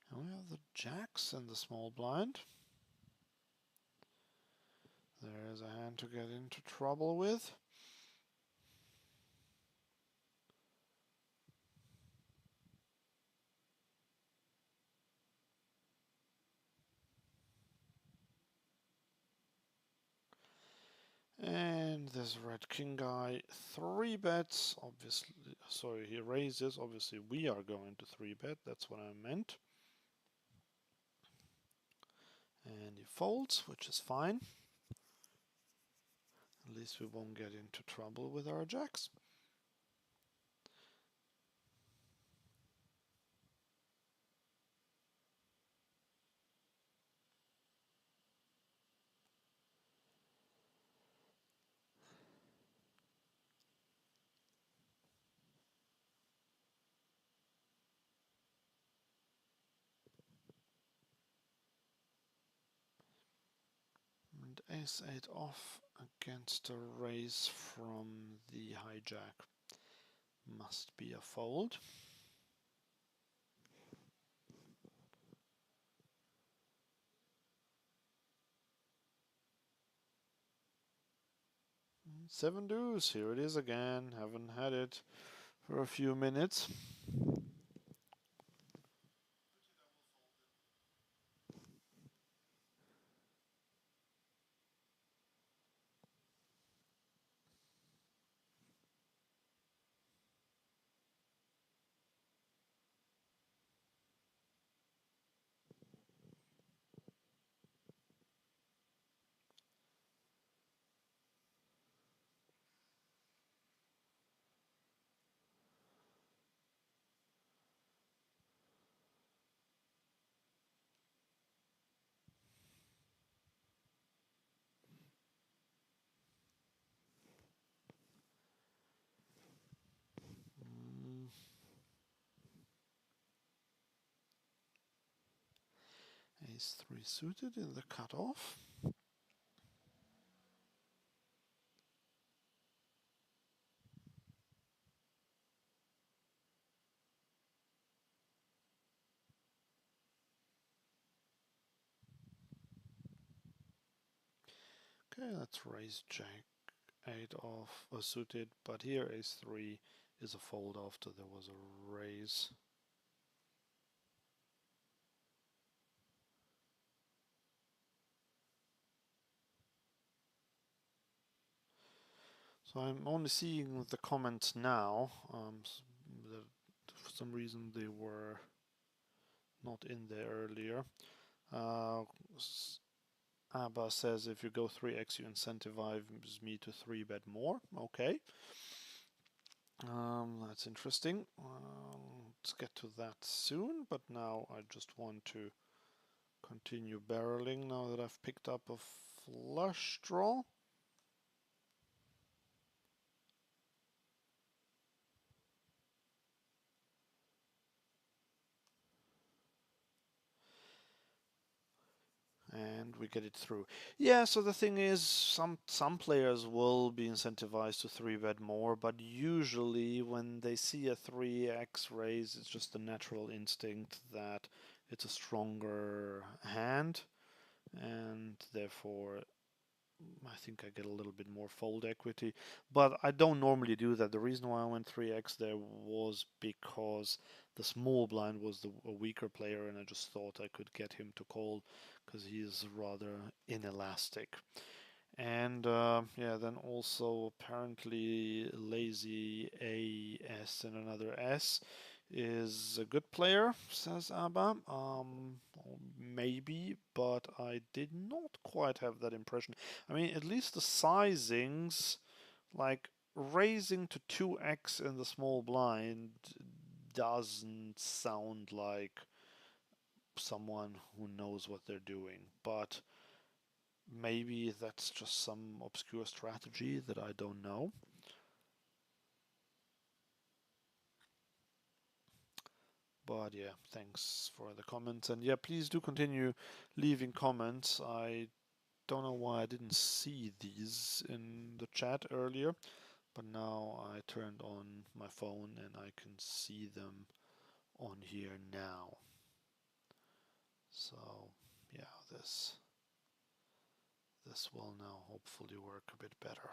And we have the jacks in the small blind. There's a hand to get into trouble with. And this red king guy 3 bets, obviously, sorry, he raises, obviously we are going to 3-bet, that's what I meant. And he folds, which is fine. At least we won't get into trouble with our jacks. And ace-8 off against a raise from the hijack must be a fold. Seven deuce, here it is again. Haven't had it for a few minutes. Ace-3 suited in the cutoff. Okay, let's raise jack 8 off, suited, but here ace-3 is a fold after there was a raise. So I'm only seeing the comments now. That for some reason they were not in there earlier. Abba says if you go 3x, you incentivize me to 3-bet more. Okay. That's interesting. Let's get to that soon, but now I just want to continue barreling now that I've picked up a flush draw. And we get it through. Yeah, so the thing is, some players will be incentivized to 3-bet more, but usually when they see a 3x raise, it's just a natural instinct that it's a stronger hand, and therefore I think I get a little bit more fold equity. But I don't normally do that. The reason why I went 3x there was because the small blind was a weaker player, and I just thought I could get him to call because he is rather inelastic. And yeah, then also apparently Lazy AS and another S is a good player, says Abba. Maybe, but I did not quite have that impression. I mean, at least the sizings, like raising to 2x in the small blind, doesn't sound like someone who knows what they're doing, but maybe that's just some obscure strategy that I don't know. But yeah, thanks for the comments. And yeah, please do continue leaving comments. I don't know why I didn't see these in the chat earlier, but now I turned on my phone and I can see them on here now. So yeah, this will now hopefully work a bit better.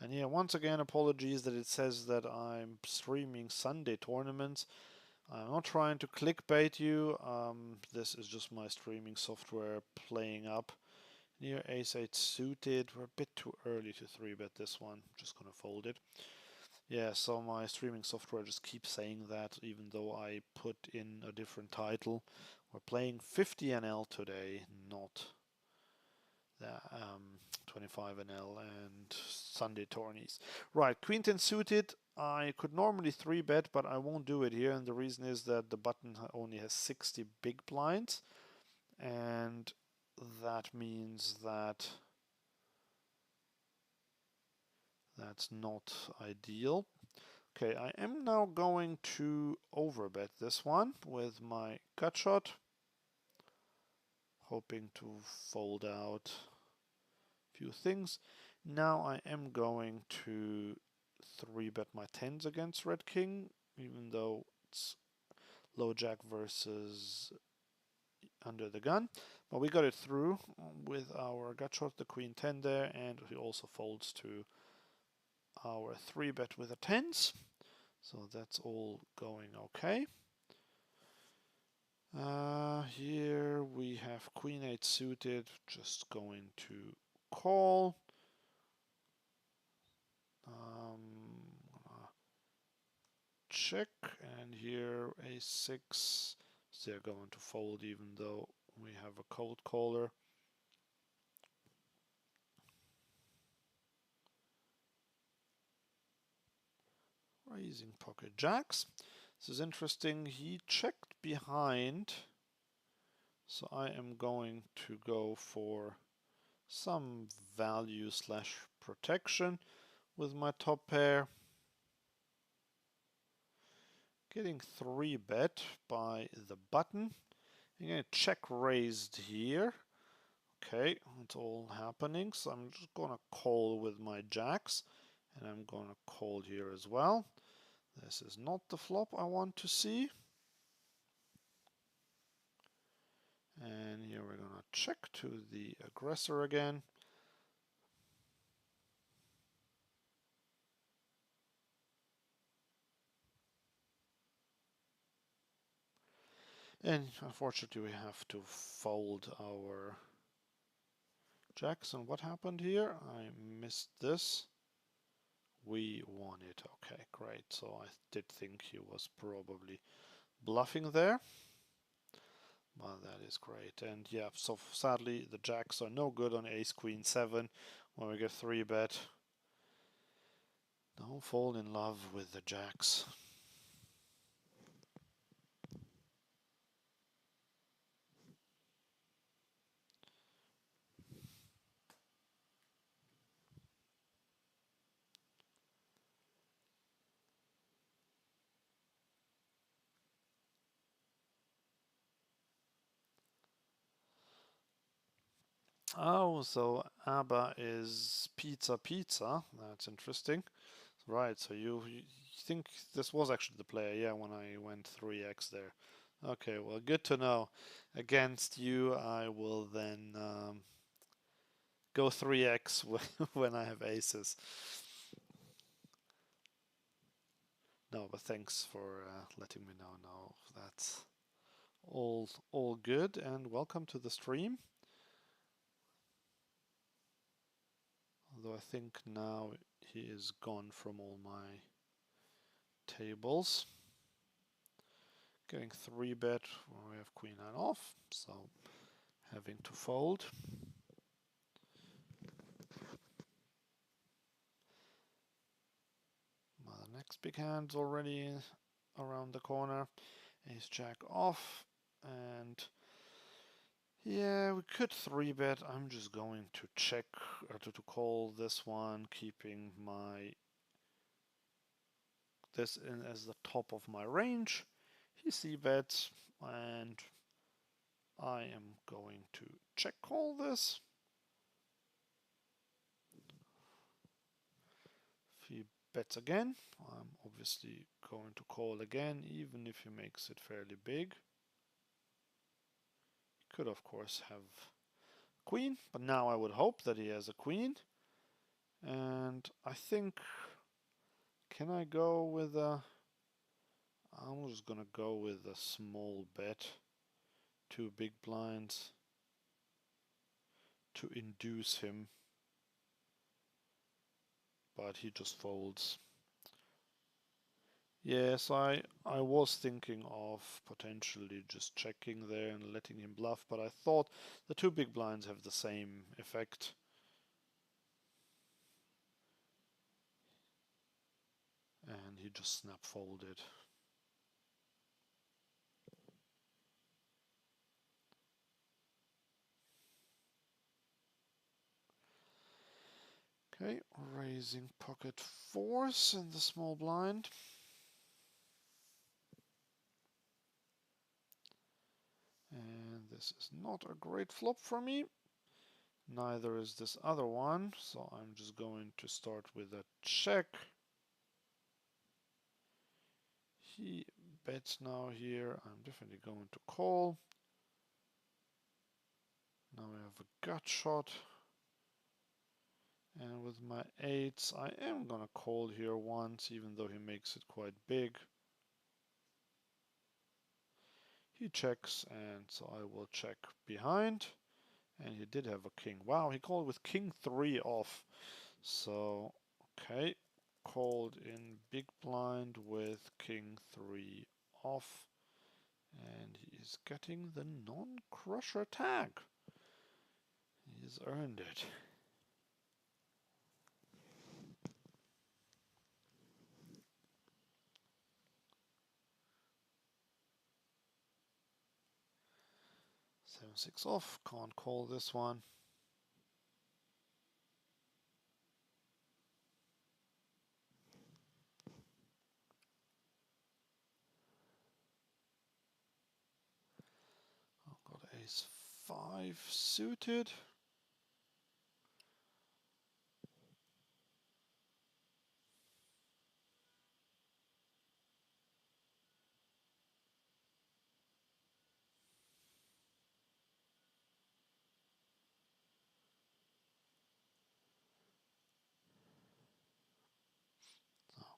And yeah, once again, apologies that it says that I'm streaming Sunday tournaments. I'm not trying to clickbait you. This is just my streaming software playing up. Near ace-8 suited. We're a bit too early to 3-bet this one. Just gonna fold it. Yeah, so my streaming software just keeps saying that, even though I put in a different title. We're playing 50 NL today, not the 25 NL and Sunday tourneys. Right, Queen 10 suited. I could normally 3-bet, but I won't do it here, and the reason is that the button only has 60 big blinds, and that means that that's not ideal. Okay, I am now going to overbet this one with my gut shot, hoping to fold out a few things. Now I am going to 3-bet my 10s against Red King, even though it's low jack versus under the gun. But we got it through with our gut shot, the Queen 10 there, and he also folds to our 3-bet with the 10s. So that's all going okay. Here we have Queen 8 suited, just going to call. Check, and here a6. So they're going to fold even though we have a cold caller. Raising pocket jacks. This is interesting. He checked behind. So I am going to go for some value slash protection with my top pair. Getting 3-bet by the button. I'm going to check raised here. Okay, it's all happening. So I'm just going to call with my jacks. And I'm going to call here as well. This is not the flop I want to see. And here we're going to check to the aggressor again. And unfortunately we have to fold our jacks. And what happened here? I missed this. We won it. Okay, great. So I did think he was probably bluffing there. Well, that is great. And yeah, so sadly the jacks are no good on ace queen 7 when we get 3-bet. Don't fall in love with the jacks. Oh, so ABBA is pizza pizza. That's interesting. Right, so you think this was actually the player, yeah, when I went 3x there. Okay, well, good to know. Against you, I will then go 3x when I have aces. No, but thanks for letting me know. No, that's all good, and welcome to the stream. Although I think now he is gone from all my tables. Getting 3-bet when we have queen 9 off, so having to fold. the next big hand's already around the corner. Ace jack off, and yeah, we could 3-bet. I'm just going to check, or to call this one, keeping this in as the top of my range. He c-bets, and I am going to check call this. If he bets again, I'm obviously going to call again, even if he makes it fairly big. He could, of course, have queen, but now I would hope that he has a queen. And I think, can I go with a... I'm just gonna go with a small bet, 2 big blinds, to induce him, but he just folds. Yes, I was thinking of potentially just checking there and letting him bluff, but I thought the 2 big blinds have the same effect. And he just snap folded. Okay, raising pocket 4s in the small blind. And this is not a great flop for me. Neither is this other one, so I'm just going to start with a check. He bets now here. I'm definitely going to call. Now I have a gut shot. And with my 8s, I am gonna call here once, even though he makes it quite big. He checks, and so I will check behind. And he did have a king. Wow, he called with king 3 off. So, okay, called in big blind with king 3 off. And he is getting the non-crusher tag. He's earned it. Seven, 6 off, can't call this one. I've got ace 5 suited.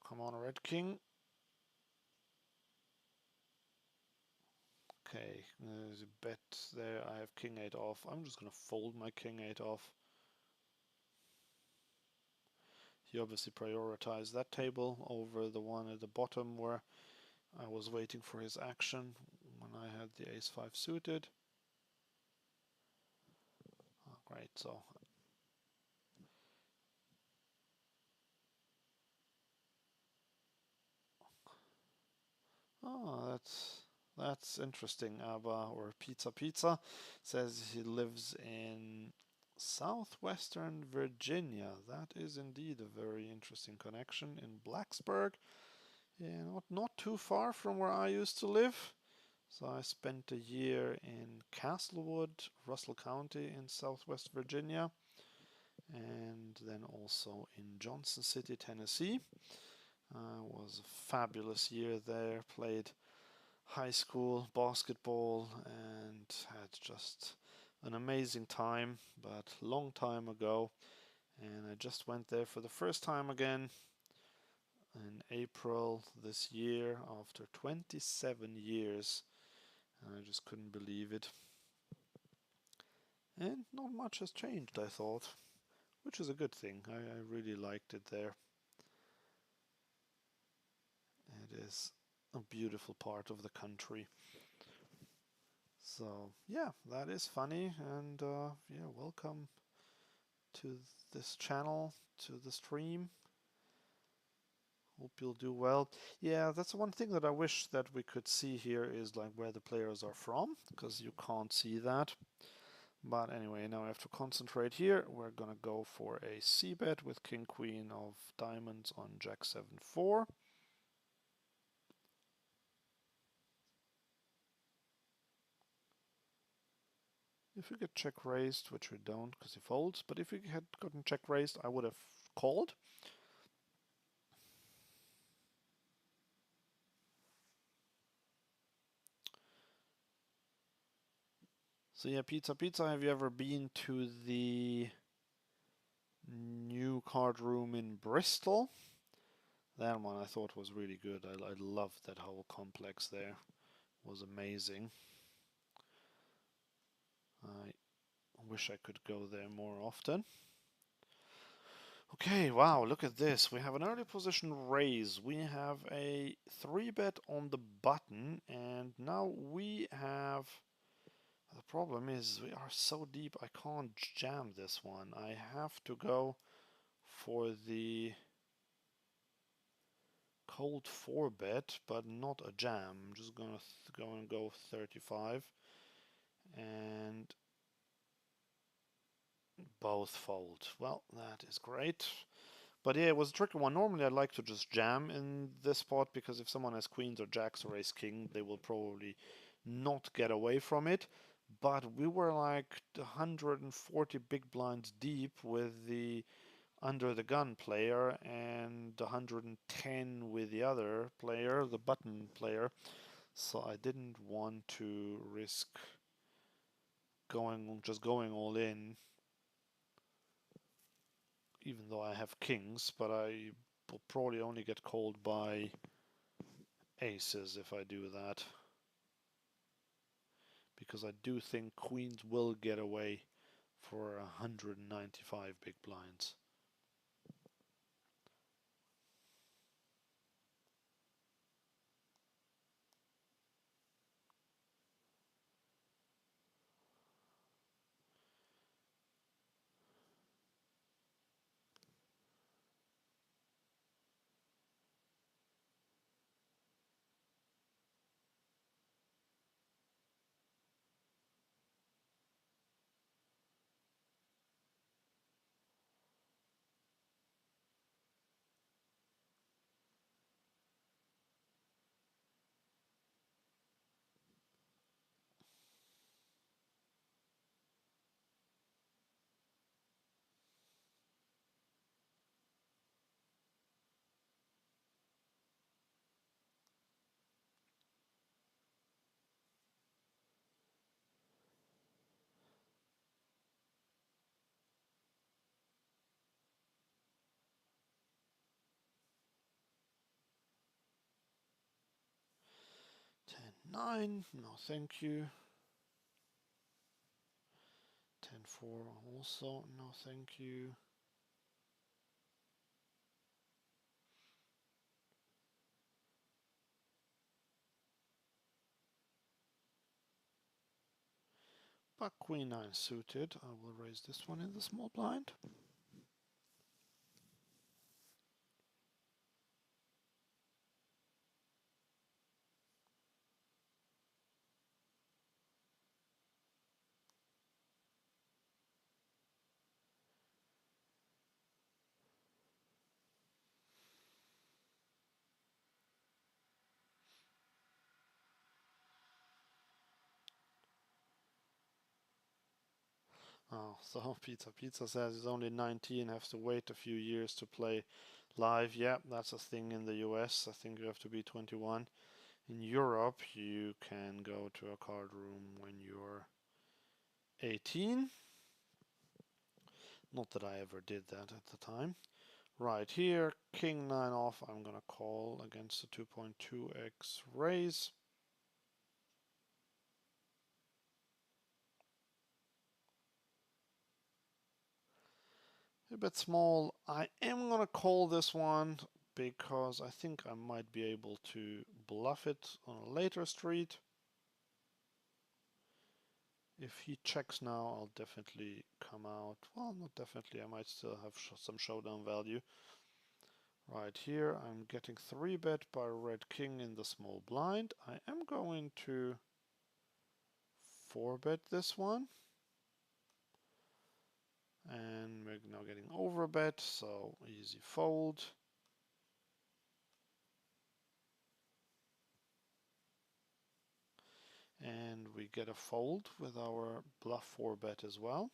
Come on, red king. Okay, there's a bet there. I have king 8 off. I'm just gonna fold my king 8 off. He obviously prioritized that table over the one at the bottom where I was waiting for his action when I had the ace 5 suited. Oh, great, so oh, that's interesting. Abba, or Pizza says he lives in southwestern Virginia. That is indeed a very interesting connection in Blacksburg. Yeah, not too far from where I used to live. So I spent a year in Castlewood, Russell County in southwest Virginia, and then also in Johnson City, Tennessee. Was a fabulous year there, played high school basketball and had just an amazing time, but long time ago. And I just went there for the first time again in April this year after 27 years. And I just couldn't believe it. And not much has changed, I thought, which is a good thing. I really liked it there. It is a beautiful part of the country. So yeah, that is funny, and yeah, welcome to this channel, to the stream. Hope you'll do well. Yeah, that's one thing that I wish that we could see here is like where the players are from, because you can't see that. But anyway, now I have to concentrate here. We're gonna go for a c-bet with king queen of diamonds on jack 7-4. If we get check raised, which we don't because he folds, but if we had gotten check raised, I would have called. So yeah, Pizza Pizza, have you ever been to the new card room in Bristol? That one I thought was really good. I loved that whole complex there. It was amazing. I wish I could go there more often. Okay, wow, look at this. We have an early position raise. We have a 3-bet on the button, and now we have... The problem is we are so deep I can't jam this one. I have to go for the cold 4-bet, but not a jam. I'm just gonna go and go 35, and both fold. Well, that is great. But yeah, it was a tricky one. Normally I'd like to just jam in this spot because if someone has queens or jacks or ace king, they will probably not get away from it. But we were like 140 big blinds deep with the under the gun player and 110 with the other player, the button player. So I didn't want to risk going all in, even though I have kings, but I will probably only get called by aces if I do that. Because I do think queens will get away for 195 big blinds. Ten nine, no thank you. 10-4 also, no thank you. But queen 9 suited, I will raise this one in the small blind. Oh, so Pizza Pizza says he's only 19, has to wait a few years to play live. Yeah, that's a thing in the US. I think you have to be 21. In Europe, you can go to a card room when you're 18. Not that I ever did that at the time. Right here, king 9 off. I'm gonna call against the 2.2x raise. A bit small. I am gonna call this one because I think I might be able to bluff it on a later street. If he checks now, I'll definitely come out. Well, not definitely. I might still have some showdown value. Right here, I'm getting 3-bet by red king in the small blind. I am going to 4-bet this one. And we're now getting over a bet, so easy fold. And we get a fold with our bluff 4-bet as well.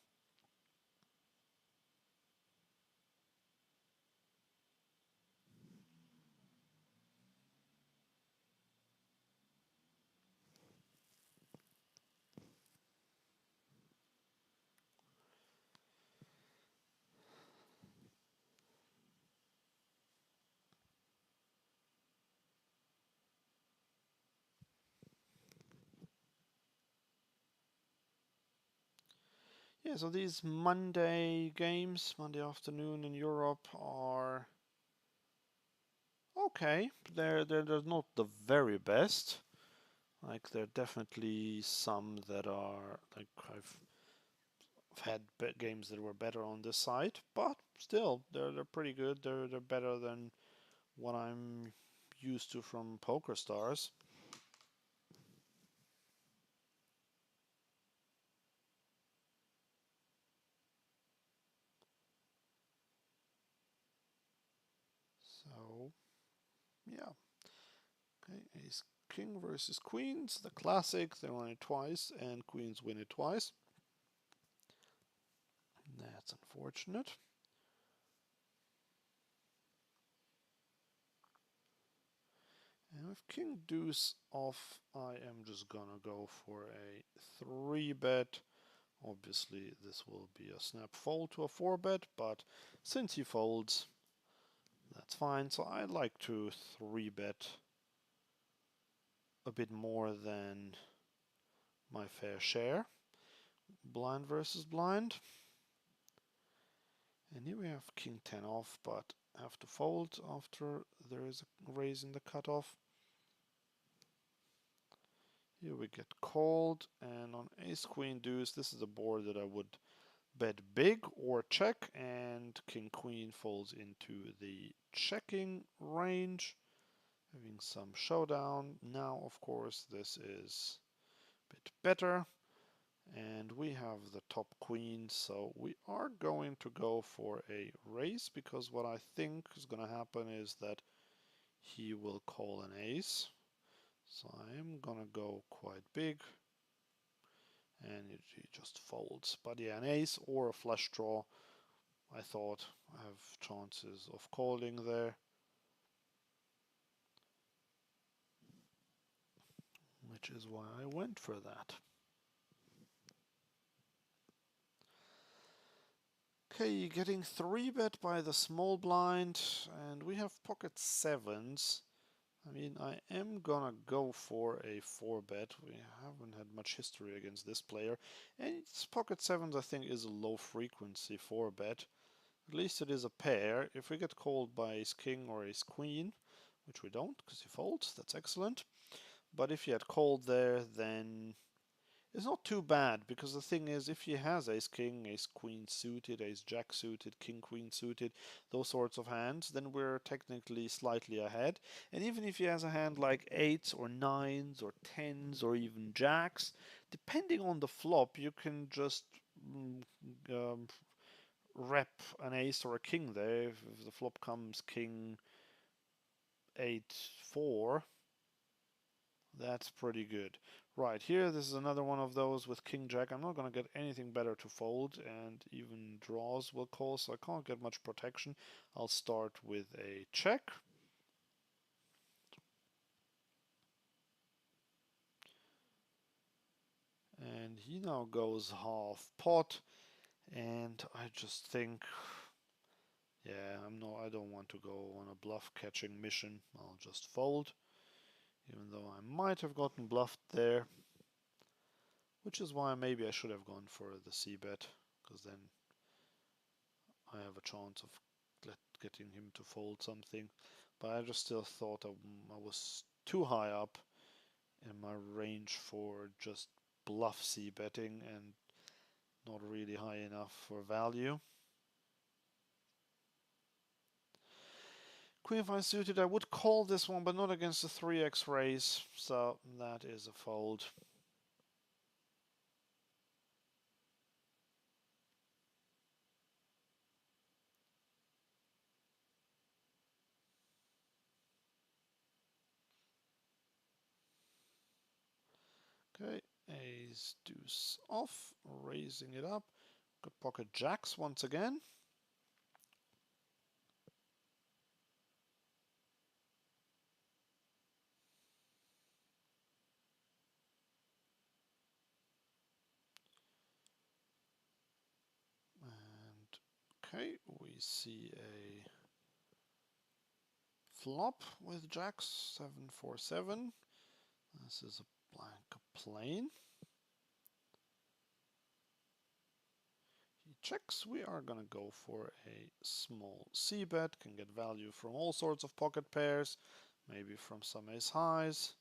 Yeah, so these Monday games, Monday afternoon in Europe, are okay. They're not the very best. Like, there are definitely some that are like I've had games that were better on this side, but still they're pretty good. They're better than what I'm used to from Poker Stars. So yeah, okay, ace king versus queens, the classic. They won it twice, and queens win it twice. That's unfortunate. And with king deuce off, I am just gonna go for a 3-bet. Obviously, this will be a snap fold to a 4-bet, but since he folds, that's fine. So I like to 3-bet a bit more than my fair share. Blind versus blind. And here we have king 10 off, but have to fold after there is a raise in the cutoff. Here we get called, and on ace queen deuce, this is a board that I would bet big or check, and king queen falls into the checking range, having some showdown. Now, of course, this is a bit better, and we have the top queen, so we are going to go for a raise, because what I think is going to happen is that he will call an ace. So I am going to go quite big, and he just folds. But yeah, an ace or a flush draw, I thought I have chances of calling there, which is why I went for that. Okay, getting 3-bet by the small blind, and we have pocket sevens. I mean, I am gonna go for a 4-bet. We haven't had much history against this player, and it's pocket sevens, I think, is a low frequency 4-bet. At least it is a pair. If we get called by ace king or ace queen, which we don't because he folds, that's excellent. But if he had called there, then it's not too bad, because the thing is, if he has ace king, ace queen suited, ace jack suited, king queen suited, those sorts of hands, then we're technically slightly ahead. And even if he has a hand like eights or nines or tens or even jacks, depending on the flop, you can just um, rep an ace or a king there. If the flop comes king 8-4, that's pretty good. Right, here, this is another one of those with king jack. I'm not going to get anything better to fold, and even draws will call, so I can't get much protection. I'll start with a check. And he now goes half pot, and I just think, yeah, I don't want to go on a bluff catching mission. I'll just fold, even though I might have gotten bluffed there. Which is why maybe I should have gone for the c-bet, because then I have a chance of getting him to fold something. But I just still thought I was too high up in my range for just bluff c-betting, and not really high enough for value. Queen 5 suited, I would call this one, but not against the 3x raise, so that is a fold. Okay, ace, deuce off, raising it up. Good pocket jacks once again. And okay, we see a flop with jacks, 7-4-7. This is a blank plain. He checks. We are going to go for a small c-bet. Can get value from all sorts of pocket pairs. Maybe from some ace highs.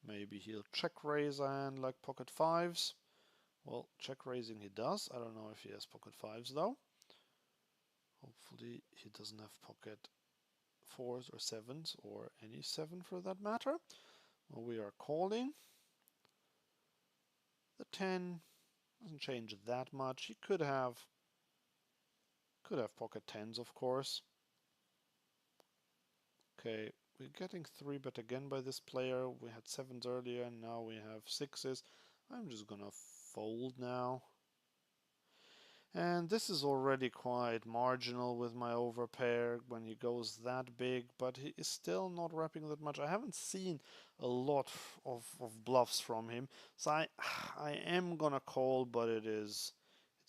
Maybe he'll check raise a hand like pocket fives. Well, check raising he does. I don't know if he has pocket fives though. Hopefully he doesn't have pocket fours or sevens or any seven for that matter. Well, we are calling. The 10 doesn't change that much. He could have pocket tens, of course. Okay, we're getting 3-bet again by this player. We had sevens earlier, and now we have sixes. I'm just gonna fold now. And this is already quite marginal with my overpair when he goes that big, but he is still not wrapping that much. I haven't seen a lot of bluffs from him, so I am gonna call, but it's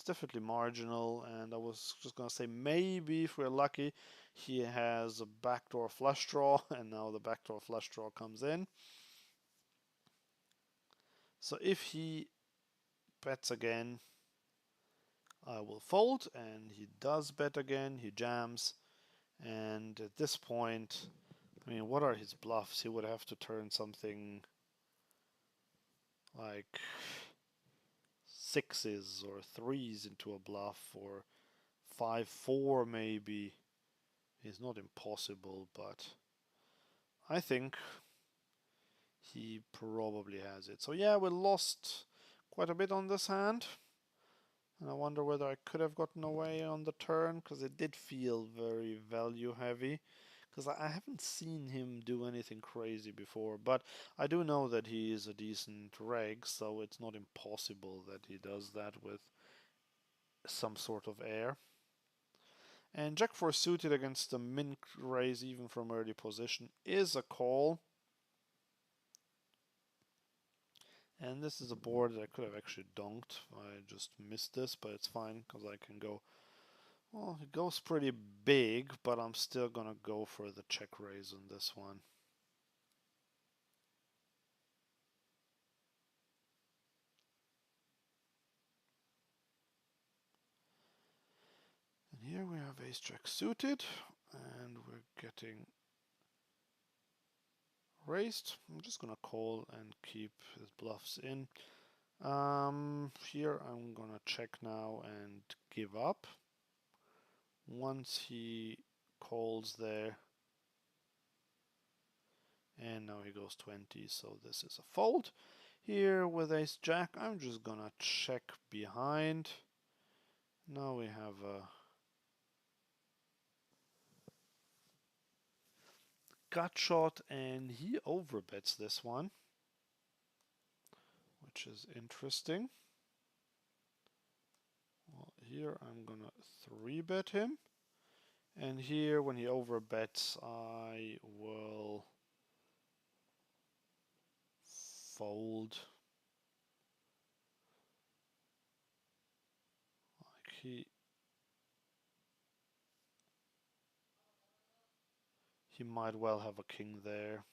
definitely marginal. And I was just gonna say maybe if we're lucky, he has a backdoor flush draw, and now the backdoor flush draw comes in. So if he bets again, I will fold, and he does bet again. He jams, and at this point, I mean, what are his bluffs? He would have to turn something like sixes or threes into a bluff, or 5-4 maybe. It's not impossible, but I think he probably has it. So yeah, we lost quite a bit on this hand. And I wonder whether I could have gotten away on the turn, because it did feel very value heavy. Because I haven't seen him do anything crazy before, but I do know that he is a decent reg, so it's not impossible that he does that with some sort of air. And Jack 4 suited against the min raise, even from early position, is a call. And this is a board that I could have actually donked. I just missed this, but it's fine because I can go. Well, it goes pretty big, but I'm still gonna go for the check raise on this one. And here we have ace jack suited, and we're getting raised. I'm just gonna call and keep his bluffs in. Here I'm gonna check now and give up. Once he calls there, and now he goes 20, so this is a fold. Here with ace jack, I'm just gonna check behind. Now we have a gut shot, and he overbets this one, which is interesting. Well, here I'm gonna 3-bet him, and here when he overbets, I will fold. Like he might well have a king there.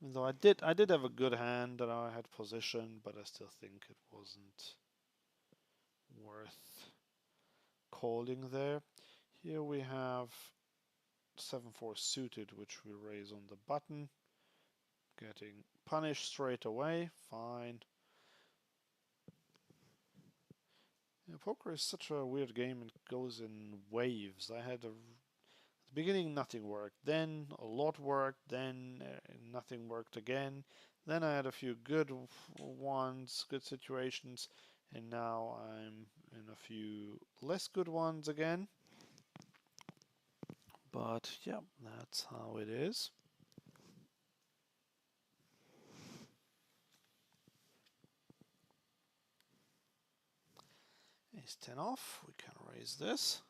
Even though I did have a good hand that I had position, but I still think it wasn't worth calling there. Here we have 7-4 suited, which we raise on the button. Getting punished straight away, fine. Yeah, poker is such a weird game, it goes in waves. I had the the beginning, nothing worked. Then a lot worked. Then nothing worked again. Then I had a few good ones, good situations, and now I'm in a few less good ones again. But yeah, that's how it is. Ace 10 off. We can raise this.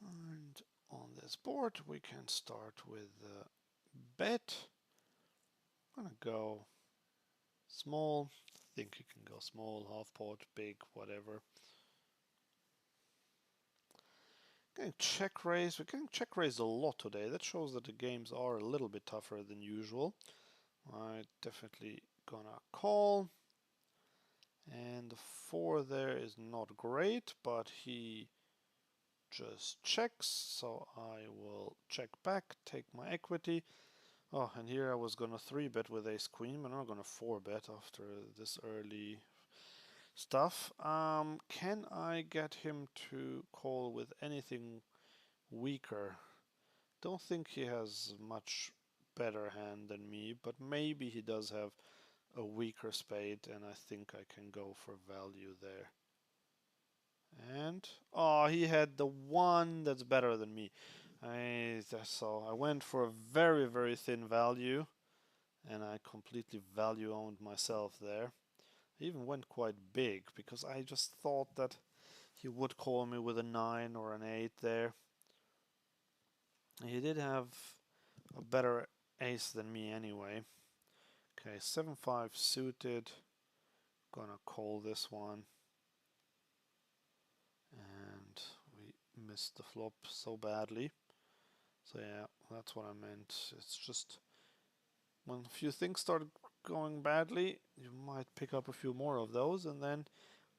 And on this board, we can start with the bet. I'm gonna go small. I think you can go small, half pot, big, whatever. Going check raise. We're getting check raised a lot today. That shows that the games are a little bit tougher than usual. I definitely gonna call. And the 4 there is not great, but he just checks, so I will check back, take my equity. Oh, and here I was gonna 3-bet with ace queen, but I'm not gonna 4-bet after this early stuff. Can I get him to call with anything weaker? Don't think he has much better hand than me, but maybe he does have a weaker spade, and I think I can go for value there. And oh, he had the one that's better than me. So I went for a very, very thin value, and I completely value owned myself there. I even went quite big because I just thought that he would call me with a 9 or an 8 there. He did have a better ace than me anyway. Okay, 7-5 suited. Gonna call this one. And we missed the flop so badly. So yeah, that's what I meant. It's just when a few things start going badly, you might pick up a few more of those, and then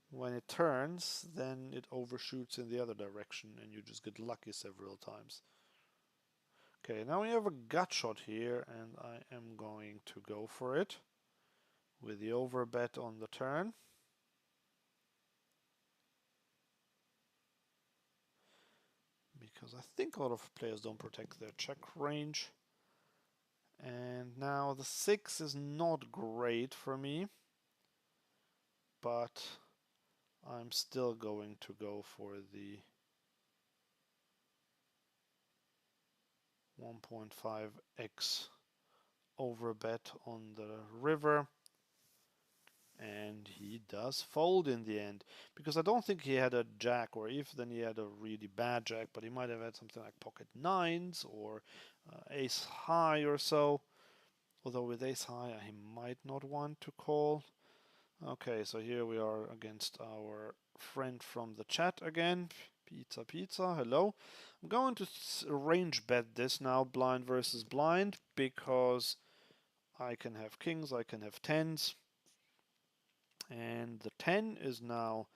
when it turns, then it overshoots in the other direction, and you just get lucky several times. Okay, now we have a gut shot here, and I am going to go for it with the overbet on the turn. Because I think a lot of players don't protect their check range. And now the 6 is not great for me, but I'm still going to go for the 1.5x overbet on the river. And he does fold in the end, because I don't think he had a jack, or if then he had a really bad jack, but he might have had something like pocket 9s or ace high or so. Although with ace high he might not want to call. Okay, so here we are against our friend from the chat again. Pizza Pizza, hello. I'm going to range bet this now, blind versus blind, because I can have kings, I can have 10s. And the 10 is now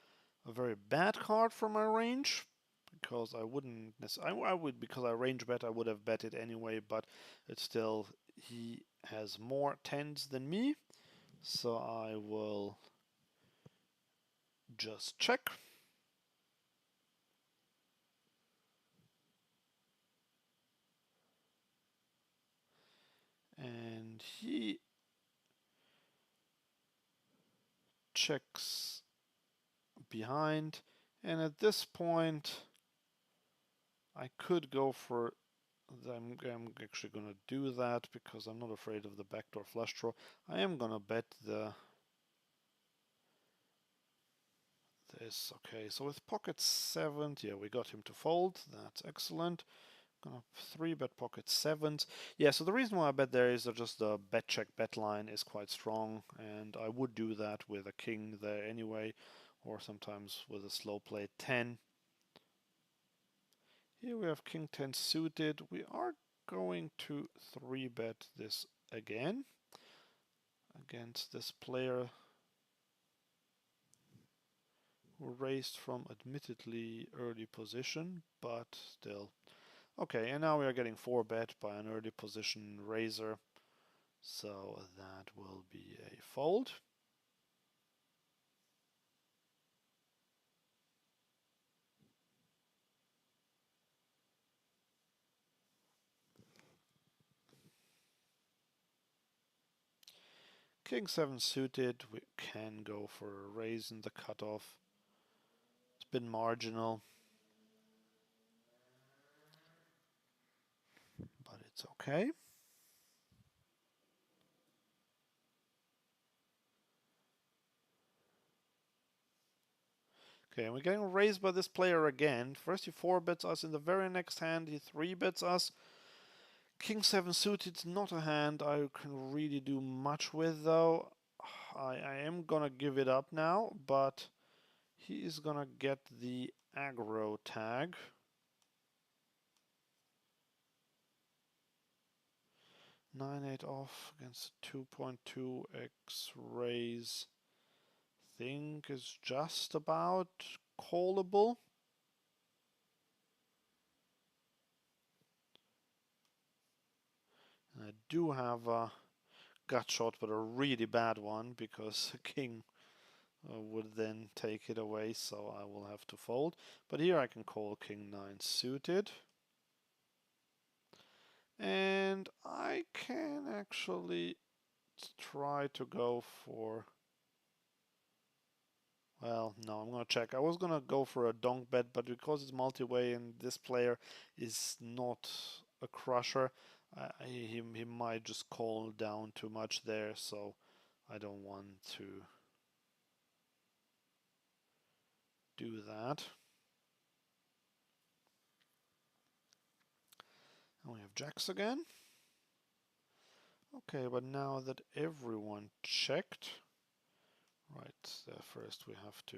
a very bad card for my range, because I wouldn't necessarily, I would, because I range bet, I would have bet it anyway, but it's still, he has more 10s than me, so I will just check. And he checks behind, and at this point I could go for, I'm actually going to do that because I'm not afraid of the backdoor flush draw. I am going to bet this. Okay, so with pocket 7, yeah, we got him to fold. That's excellent. Gonna 3-bet pocket 7s. Yeah, so the reason why I bet there is that just the bet check bet line is quite strong, and I would do that with a king there anyway, or sometimes with a slow play 10. Here we have king 10 suited. We are going to 3-bet this again against this player who raised from admittedly early position, but still. Okay, and now we are getting 4-bet by an early position raiser, so that will be a fold. King 7 suited, we can go for a raise in the cutoff. It's been marginal, but it's okay. Okay, and we're getting raised by this player again. First he 4-bets us, in the very next hand he 3-bets us. King 7 suited is not a hand I can really do much with though. I am gonna give it up now, but he is gonna get the aggro tag. 9-8 off against 2.2x raise. Think is just about callable. I do have a gut shot, but a really bad one because king would then take it away, so I will have to fold. But here I can call king 9 suited. And I can actually try to go for... Well, no, I'm going to check. I was going to go for a donk bet, but because it's multi-way and this player is not a crusher, he might just call down too much there, so I don't want to do that. And we have jacks again. Okay, but now that everyone checked, right, first we have to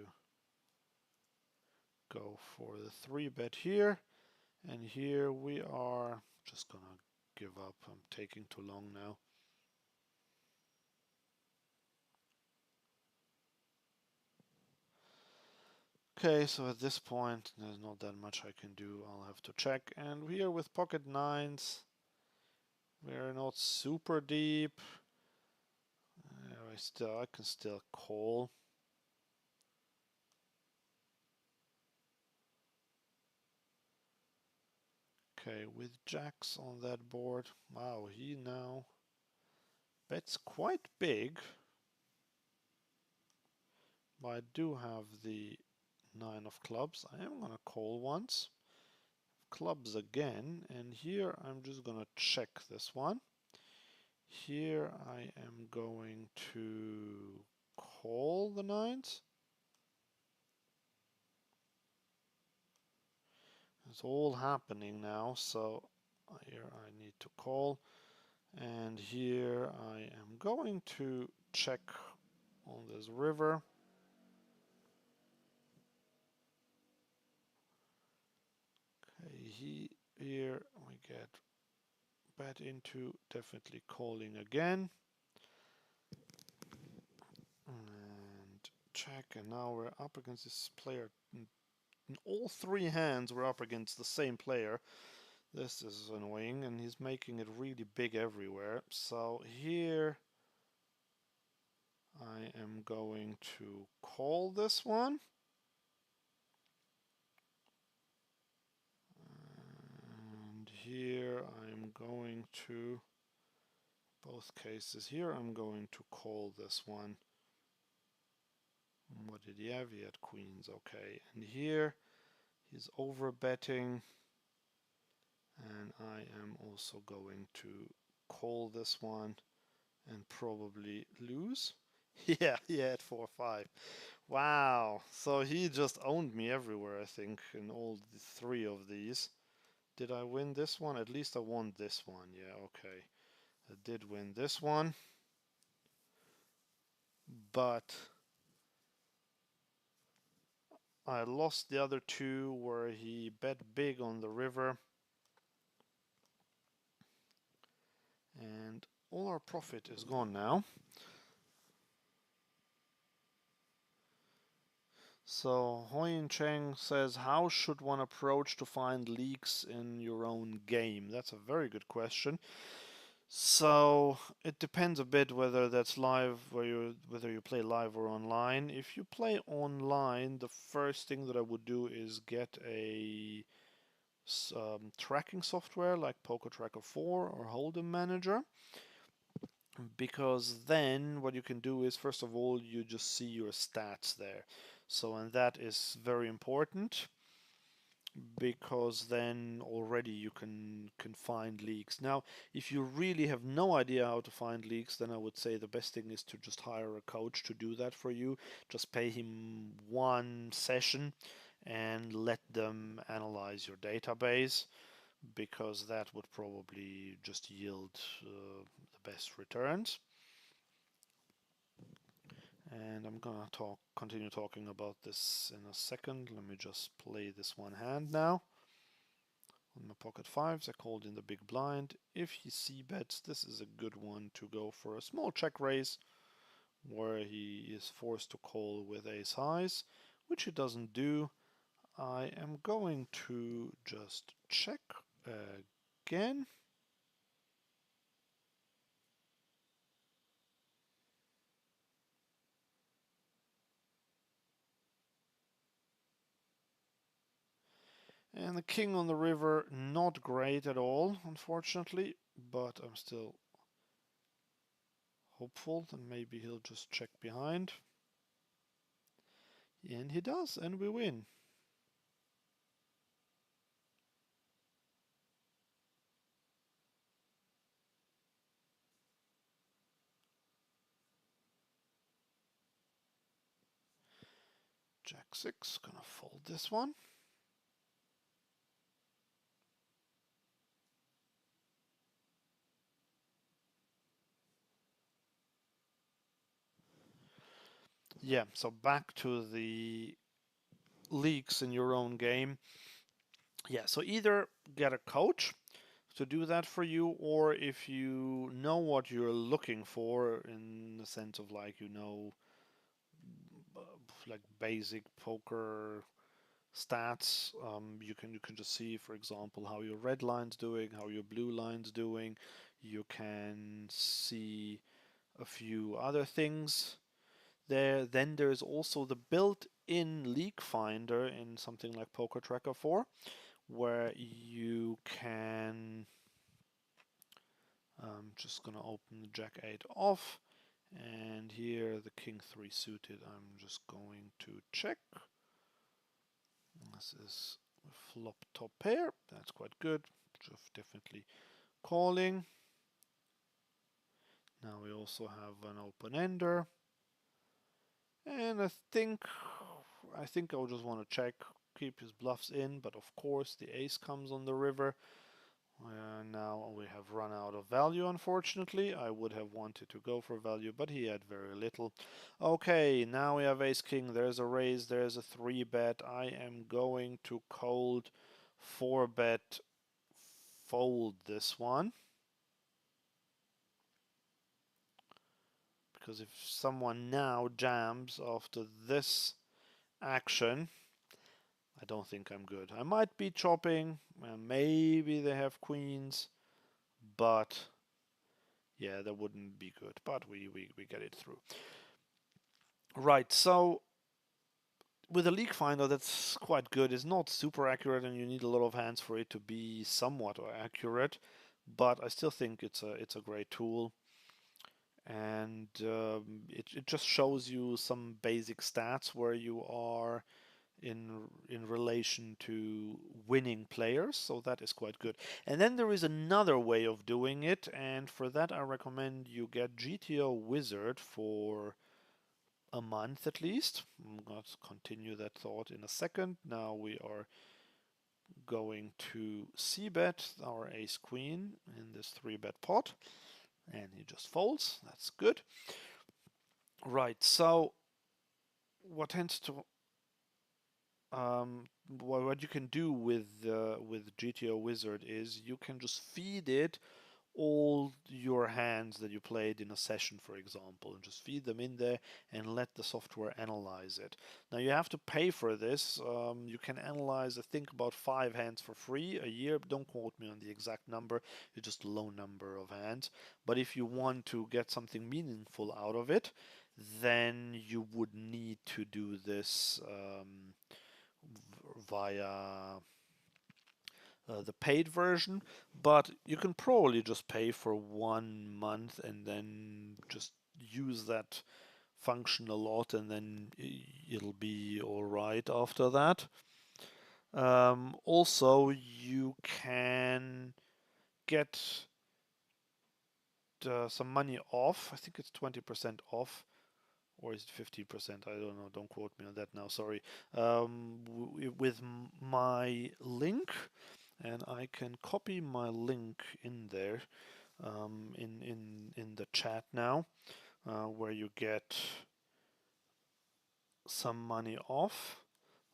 go for the 3-bet here, and here we are just gonna give up. I'm taking too long now. Okay, so at this point there's not that much I can do. I'll have to check, and here with pocket nines we're not super deep. I can still call. Okay, with jacks on that board. Wow, he now bets quite big. But I do have the 9 of clubs. I am gonna call once. Clubs again, and here I'm just gonna check this one. Here I am going to call the 9s. It's all happening now, so here I need to call. And here I am going to check on this river. Okay, here we get bet into, definitely calling again. And check, and now we're up against this player. In all 3 hands we're up against the same player. This is annoying, and he's making it really big everywhere. So here I am going to call this one. And here I'm going to, both cases, here I'm going to call this one. What did he have? He had queens, okay. And here he's over betting, and I am also going to call this one and probably lose. Yeah, he had 4-5. Wow, so he just owned me everywhere, I think, in all 3 of these. Did I win this one? At least I won this one. Yeah, okay. I did win this one. But I lost the other 2 where he bet big on the river. And all our profit is gone now. So Hoyin Cheng says, how should one approach to find leaks in your own game? That's a very good question. So it depends a bit whether that's live, whether you play live or online. If you play online, the first thing that I would do is get a tracking software like Poker Tracker 4 or Hold'em Manager. because then what you can do is, first of all, you just see your stats there. So, and that is very important, because then already you can find leaks. Now, if you really have no idea how to find leaks, then I would say the best thing is to just hire a coach to do that for you. Just pay him one session and let them analyze your database, because that would probably just yield the best returns. And I'm gonna continue talking about this in a second. Let me just play this one hand now. On my pocket fives, I called in the big blind. If he c-bets, this is a good one to go for a small check raise, where he is forced to call with ace highs, which he doesn't do. I am going to just check again. And the king on the river, not great at all, unfortunately, but I'm still hopeful that maybe he'll just check behind. And he does, and we win. Jack 6, gonna fold this one. Yeah, so back to the leaks in your own game. Yeah, so either get a coach to do that for you, or if you know what you're looking for, in the sense of like, like basic poker stats, you can just see, for example, how your red line's doing, how your blue line's doing. You can see a few other things there. Then there's also the built-in leak finder in something like Poker Tracker 4, where you can, just gonna open the Jack 8 off, and here the King 3 suited, I'm just going to check. This is flop top pair, that's quite good, just definitely calling. Now we also have an open ender, and I think I'll just want to check, keep his bluffs in, but of course the ace comes on the river. Now we have run out of value, unfortunately. I would have wanted to go for value, but he had very little. Okay, now we have ace king. There's a raise, there's a 3-bet. I am going to cold 4-bet fold this one, because if someone now jams after this action, I don't think I'm good. I might be chopping, maybe they have queens, but yeah, that wouldn't be good. But we get it through. Right, so with a leak finder, that's quite good. It's not super accurate, and you need a lot of hands for it to be somewhat accurate. But I still think it's a great tool, and it just shows you some basic stats where you are in relation to winning players, so that is quite good. And then there is another way of doing it, and for that I recommend you get GTO Wizard for a month at least. I'm going to continue that thought in a second. Now we are going to c-bet our ace queen in this 3-bet pot, and he just folds. That's good. Right, so what tends to what you can do with GTO Wizard is you can just feed it all your hands that you played in a session, for example, and just feed them in there and let the software analyze it. Now you have to pay for this. You can analyze, I think, about 5 hands for free a year. Don't quote me on the exact number, it's just a low number of hands. But if you want to get something meaningful out of it, then you would need to do this via the paid version, but you can probably just pay for 1 month and then just use that function a lot, and then it'll be all right after that. Also, you can get some money off. I think it's 20% off, or is it 15%? I don't know. Don't quote me on that now. Sorry. With my link, and I can copy my link in there, in the chat now, where you get some money off.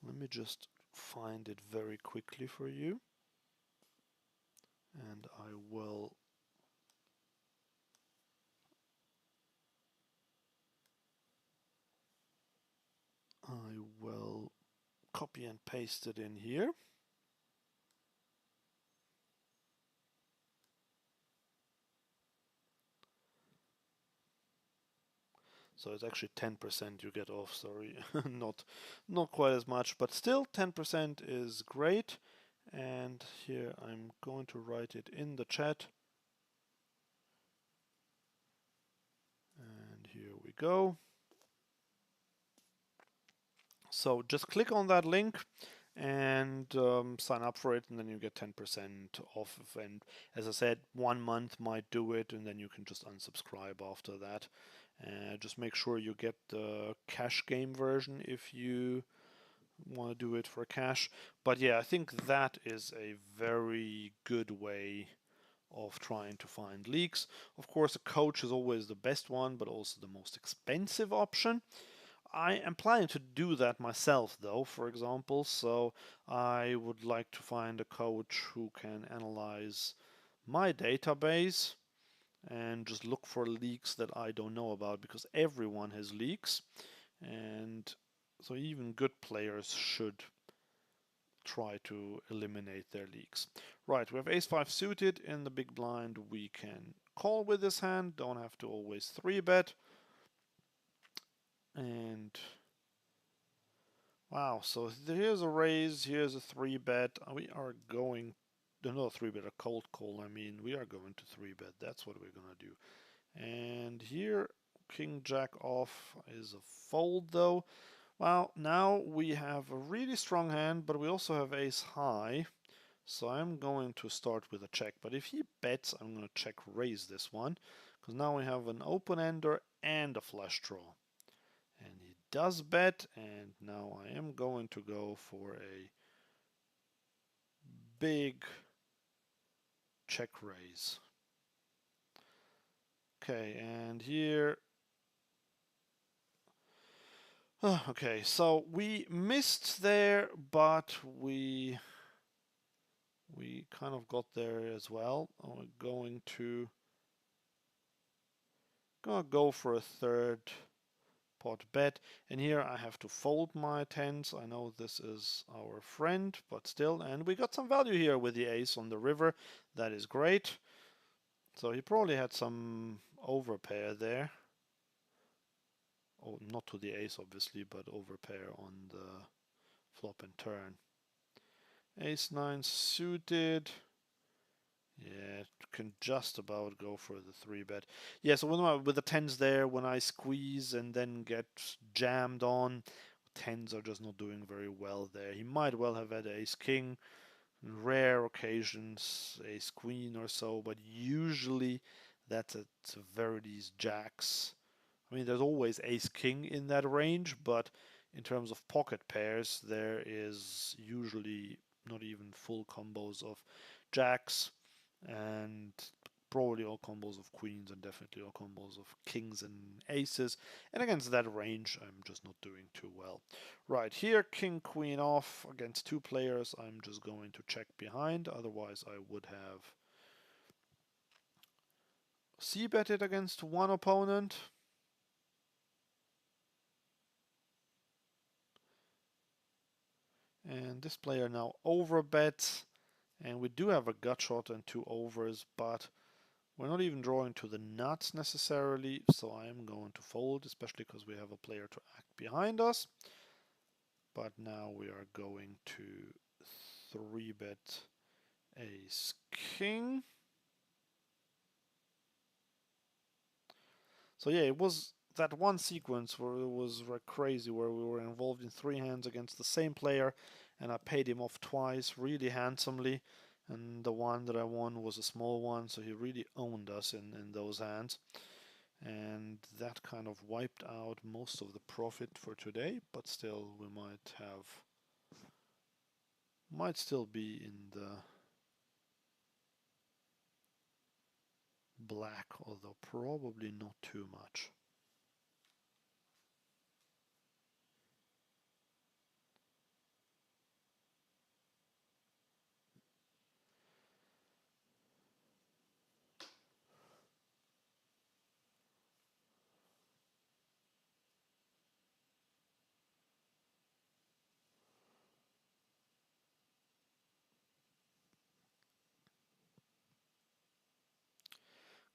Let me just find it very quickly for you, and I will copy and paste it in here. So it's actually 10% you get off, sorry. not quite as much, but still 10% is great. And here I'm going to write it in the chat. And here we go. So just click on that link and sign up for it, and then you get 10% off. And as I said, 1 month might do it, and then you can just unsubscribe after that. Just make sure you get the cash game version if you want to do it for cash. But yeah, I think that is a very good way of trying to find leaks. Of course, a coach is always the best one, but also the most expensive option. I am planning to do that myself, though, for example. So I would like to find a coach who can analyze my database and just look for leaks that I don't know about, because everyone has leaks. And so even good players should try to eliminate their leaks. Right, we have ace-5 suited in the big blind. We can call with this hand, don't have to always 3-bet. And wow, so here's a raise, here's a 3-bet. We are going, not a 3-bet, a cold call. I mean, we are going to 3-bet. That's what we're going to do. And here, king jack off is a fold, though. Well, now we have a really strong hand, but we also have ace high. So I'm going to start with a check. But if he bets, I'm going to check raise this one, because now we have an open ender and a flush draw. And he does bet, and now I am going to go for a big check raise. Okay, and here, okay, so we missed there, but we kind of got there as well. We're going to go for a third pot bet, and here I have to fold my tens. I know this is our friend, but still, and we got some value here with the ace on the river. That is great. So he probably had some overpair there. Oh, not to the ace obviously, but overpair on the flop and turn. Ace 9 suited. Yeah, can just about go for the 3-bet. Yeah, so with the tens there, when I squeeze and then get jammed on, tens are just not doing very well there. He might well have had ace king, rare occasions ace queen or so, but usually that's at severities jacks. I mean, there's always ace king in that range, but in terms of pocket pairs, there is usually not even full combos of jacks, and probably all combos of queens, and definitely all combos of kings and aces. And against that range, I'm just not doing too well. Right, here, king, queen off against 2 players. I'm just going to check behind. Otherwise, I would have c-betted against one opponent. And this player now overbets. And we do have a gut shot and 2 overs, but we're not even drawing to the nuts necessarily, so I am going to fold, especially because we have a player to act behind us. But now we are going to 3-bet ace king. So yeah, it was that one sequence where it was crazy, where we were involved in 3 hands against the same player, and I paid him off twice really handsomely, and the one that I won was a small one, so he really owned us in those hands. And that kind of wiped out most of the profit for today, but still we might still be in the black, although probably not too much.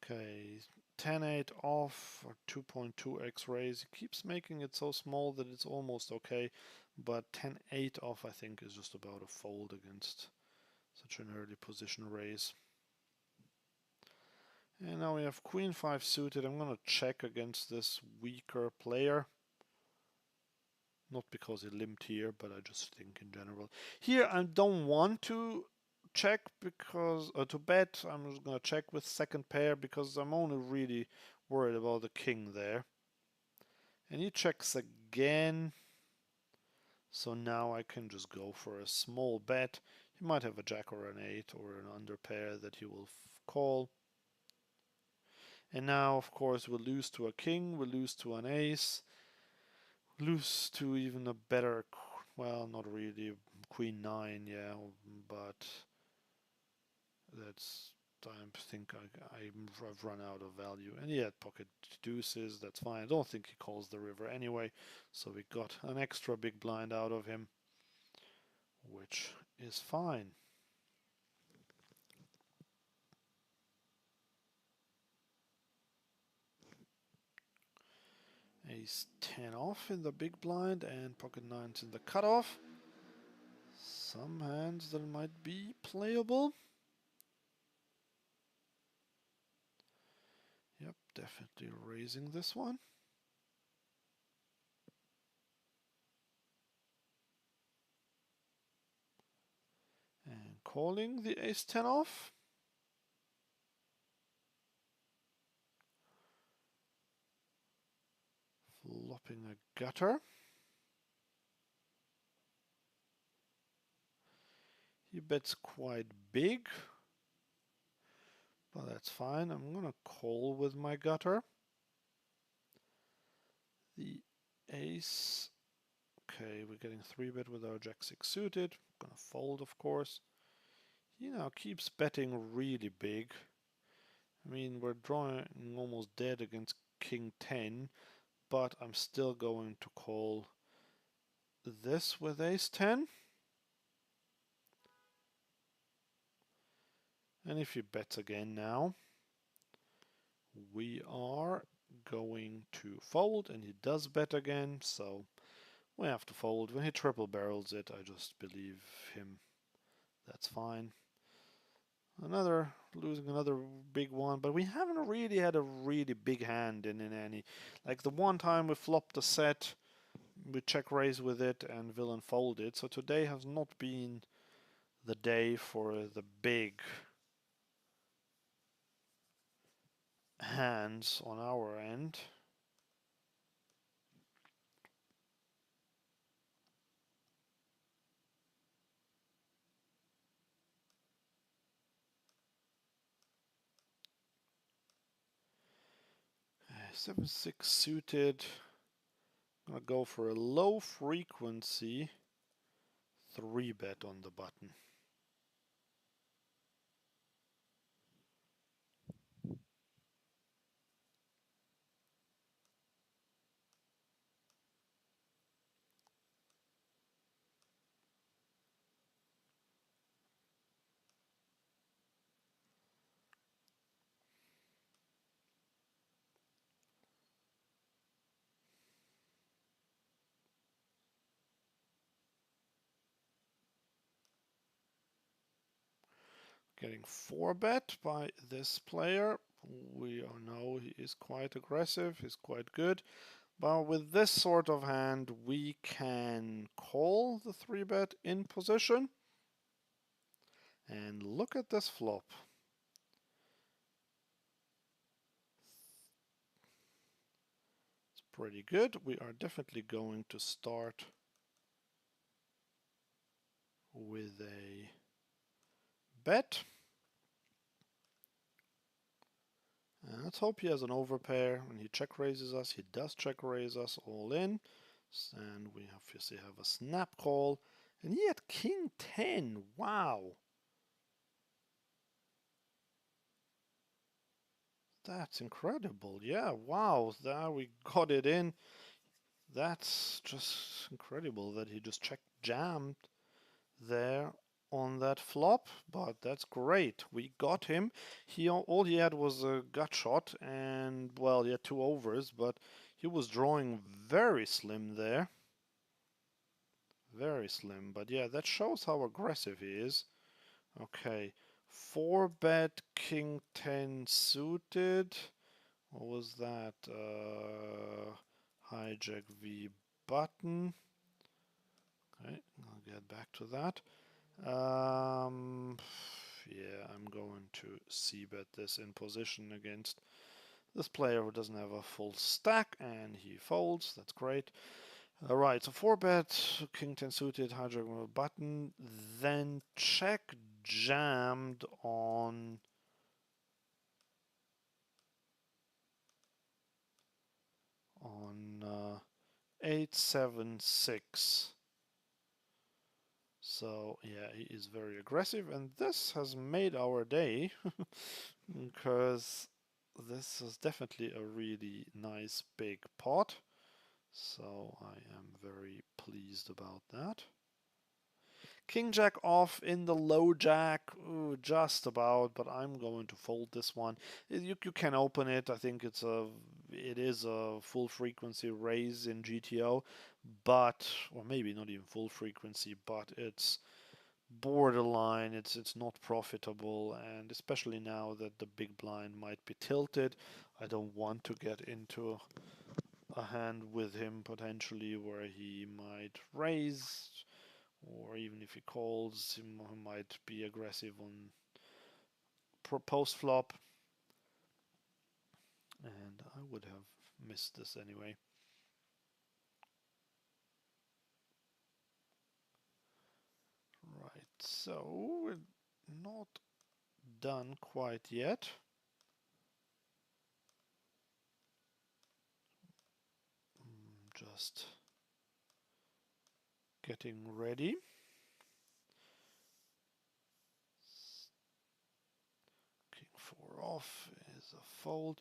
Okay, 10-8 off or 2.2x raise. He keeps making it so small that it's almost okay, but 10-8 off I think is just about a fold against such an early position raise. And now we have queen 5 suited. I'm gonna check against this weaker player. Not because he limped here, but I just think in general. Here I don't want to check because to bet. I'm just gonna check with second pair because I'm only really worried about the king there. And he checks again. So now I can just go for a small bet. He might have a jack or an 8 or an under pair that he will call. And now, of course, we'll lose to a king, we'll lose to an ace, lose to even a better, well, not really, queen 9, yeah, but that's, I think I've run out of value. And he had pocket deuces, that's fine. I don't think he calls the river anyway, so we got an extra big blind out of him, which is fine. Ace 10 off in the big blind and pocket 9s in the cutoff. Some hands that might be playable. Yep, definitely raising this one. And calling the ace 10 off. Flopping a gutter. He bets quite big, but that's fine. I'm gonna call with my gutter. The ace. Okay, we're getting 3-bet with our jack 6 suited. Gonna fold, of course. He now keeps betting really big. I mean, we're drawing almost dead against king 10, but I'm still going to call this with ace 10. And if he bets again now, we are going to fold, and he does bet again, so we have to fold. When he triple barrels it, I just believe him. That's fine. Losing another big one, but we haven't really had a really big hand in any. Like the one time we flopped the set, we check raise with it and villain folded. So today has not been the day for the big hands on our end. Uh, 7-6 suited. I'm gonna go for a low frequency 3-bet on the button. Getting 4-bet by this player. We all know he is quite aggressive, he's quite good. But with this sort of hand, we can call the 3-bet in position. And look at this flop. It's pretty good. We are definitely going to start with a bet. And let's hope he has an overpair. When he check raises us, he does check raise us all in. And we obviously have a snap call. And he had king 10. Wow. That's incredible. Yeah, wow. There we got it in. That's just incredible that he just check jammed there on that flop, but that's great. We got him. All he had was a gut shot, and well, he had 2 overs, but he was drawing very slim there. Very slim, but yeah, that shows how aggressive he is. Okay, 4-bet king 10 suited. What was that? Hijack v button. Okay, I'll get back to that. Yeah, I'm going to c-bet this in position against this player who doesn't have a full stack, and he folds. That's great. Alright, so 4-bet, king 10 suited, hijack button, then check jammed on 8-7-6. So yeah, he is very aggressive, and this has made our day because this is definitely a really nice big pot. So I am very pleased about that. King Jack off in the low jack, ooh, just about, but I'm going to fold this one. You can open it. I think it is a full frequency raise in GTO, but or maybe not even full frequency, but it's borderline. It's not profitable, and especially now that the big blind might be tilted, I don't want to get into a hand with him potentially where he might raise, or even if he calls, he might be aggressive on post flop, and I would have missed this anyway. Right, so we're not done quite yet. Just getting ready. King 4 off is a fold.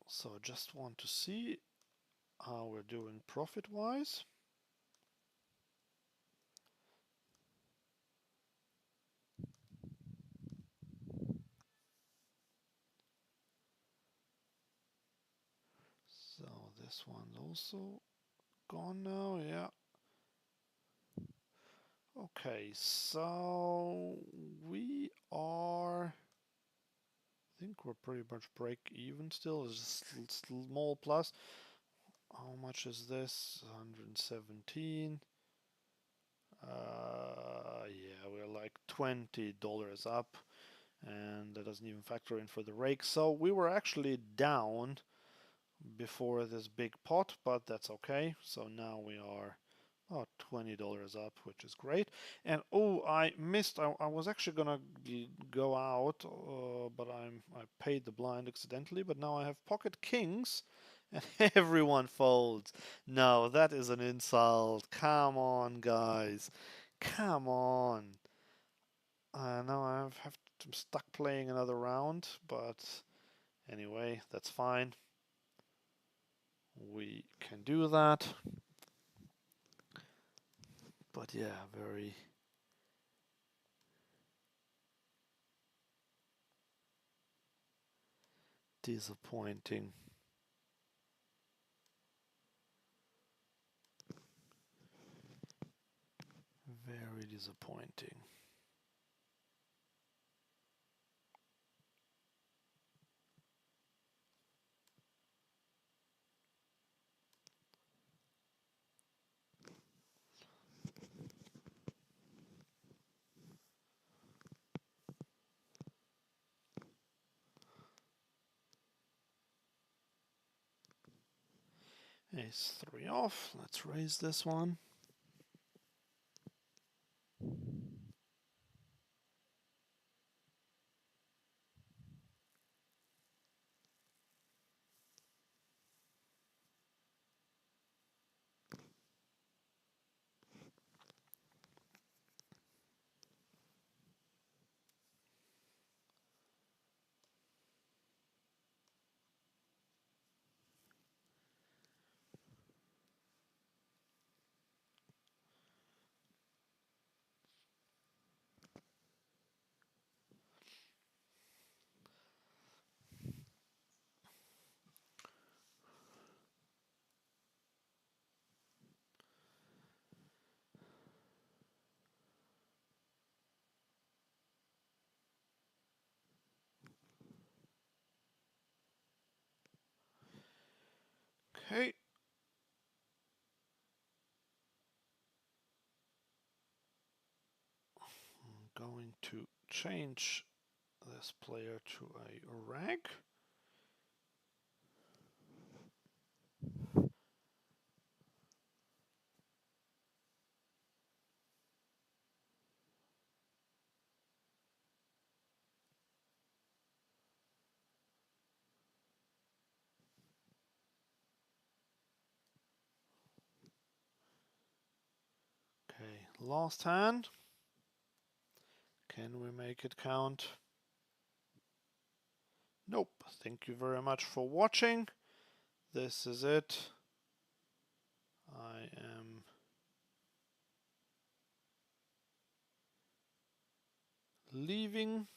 So just want to see how we're doing profit wise. So this one's also gone now, yeah. Okay, so we are, I think we're pretty much break even still. It's a small plus. How much is this? 117. Yeah, we're like $20 up, and that doesn't even factor in for the rake. So we were actually down before this big pot, but that's okay. So now we are $20 up, which is great. And oh, I missed. I was actually gonna go out, but I paid the blind accidentally. But now I have pocket kings, and everyone folds. No, that is an insult. Come on, guys. Come on. Now I'm stuck playing another round, but anyway, that's fine. We can do that. But yeah, very disappointing. Very disappointing. Ace 3 off. Let's raise this one. Okay. I'm going to change this player to a rag. Okay, last hand. Can we make it count? Nope. Thank you very much for watching. This is it. I am leaving.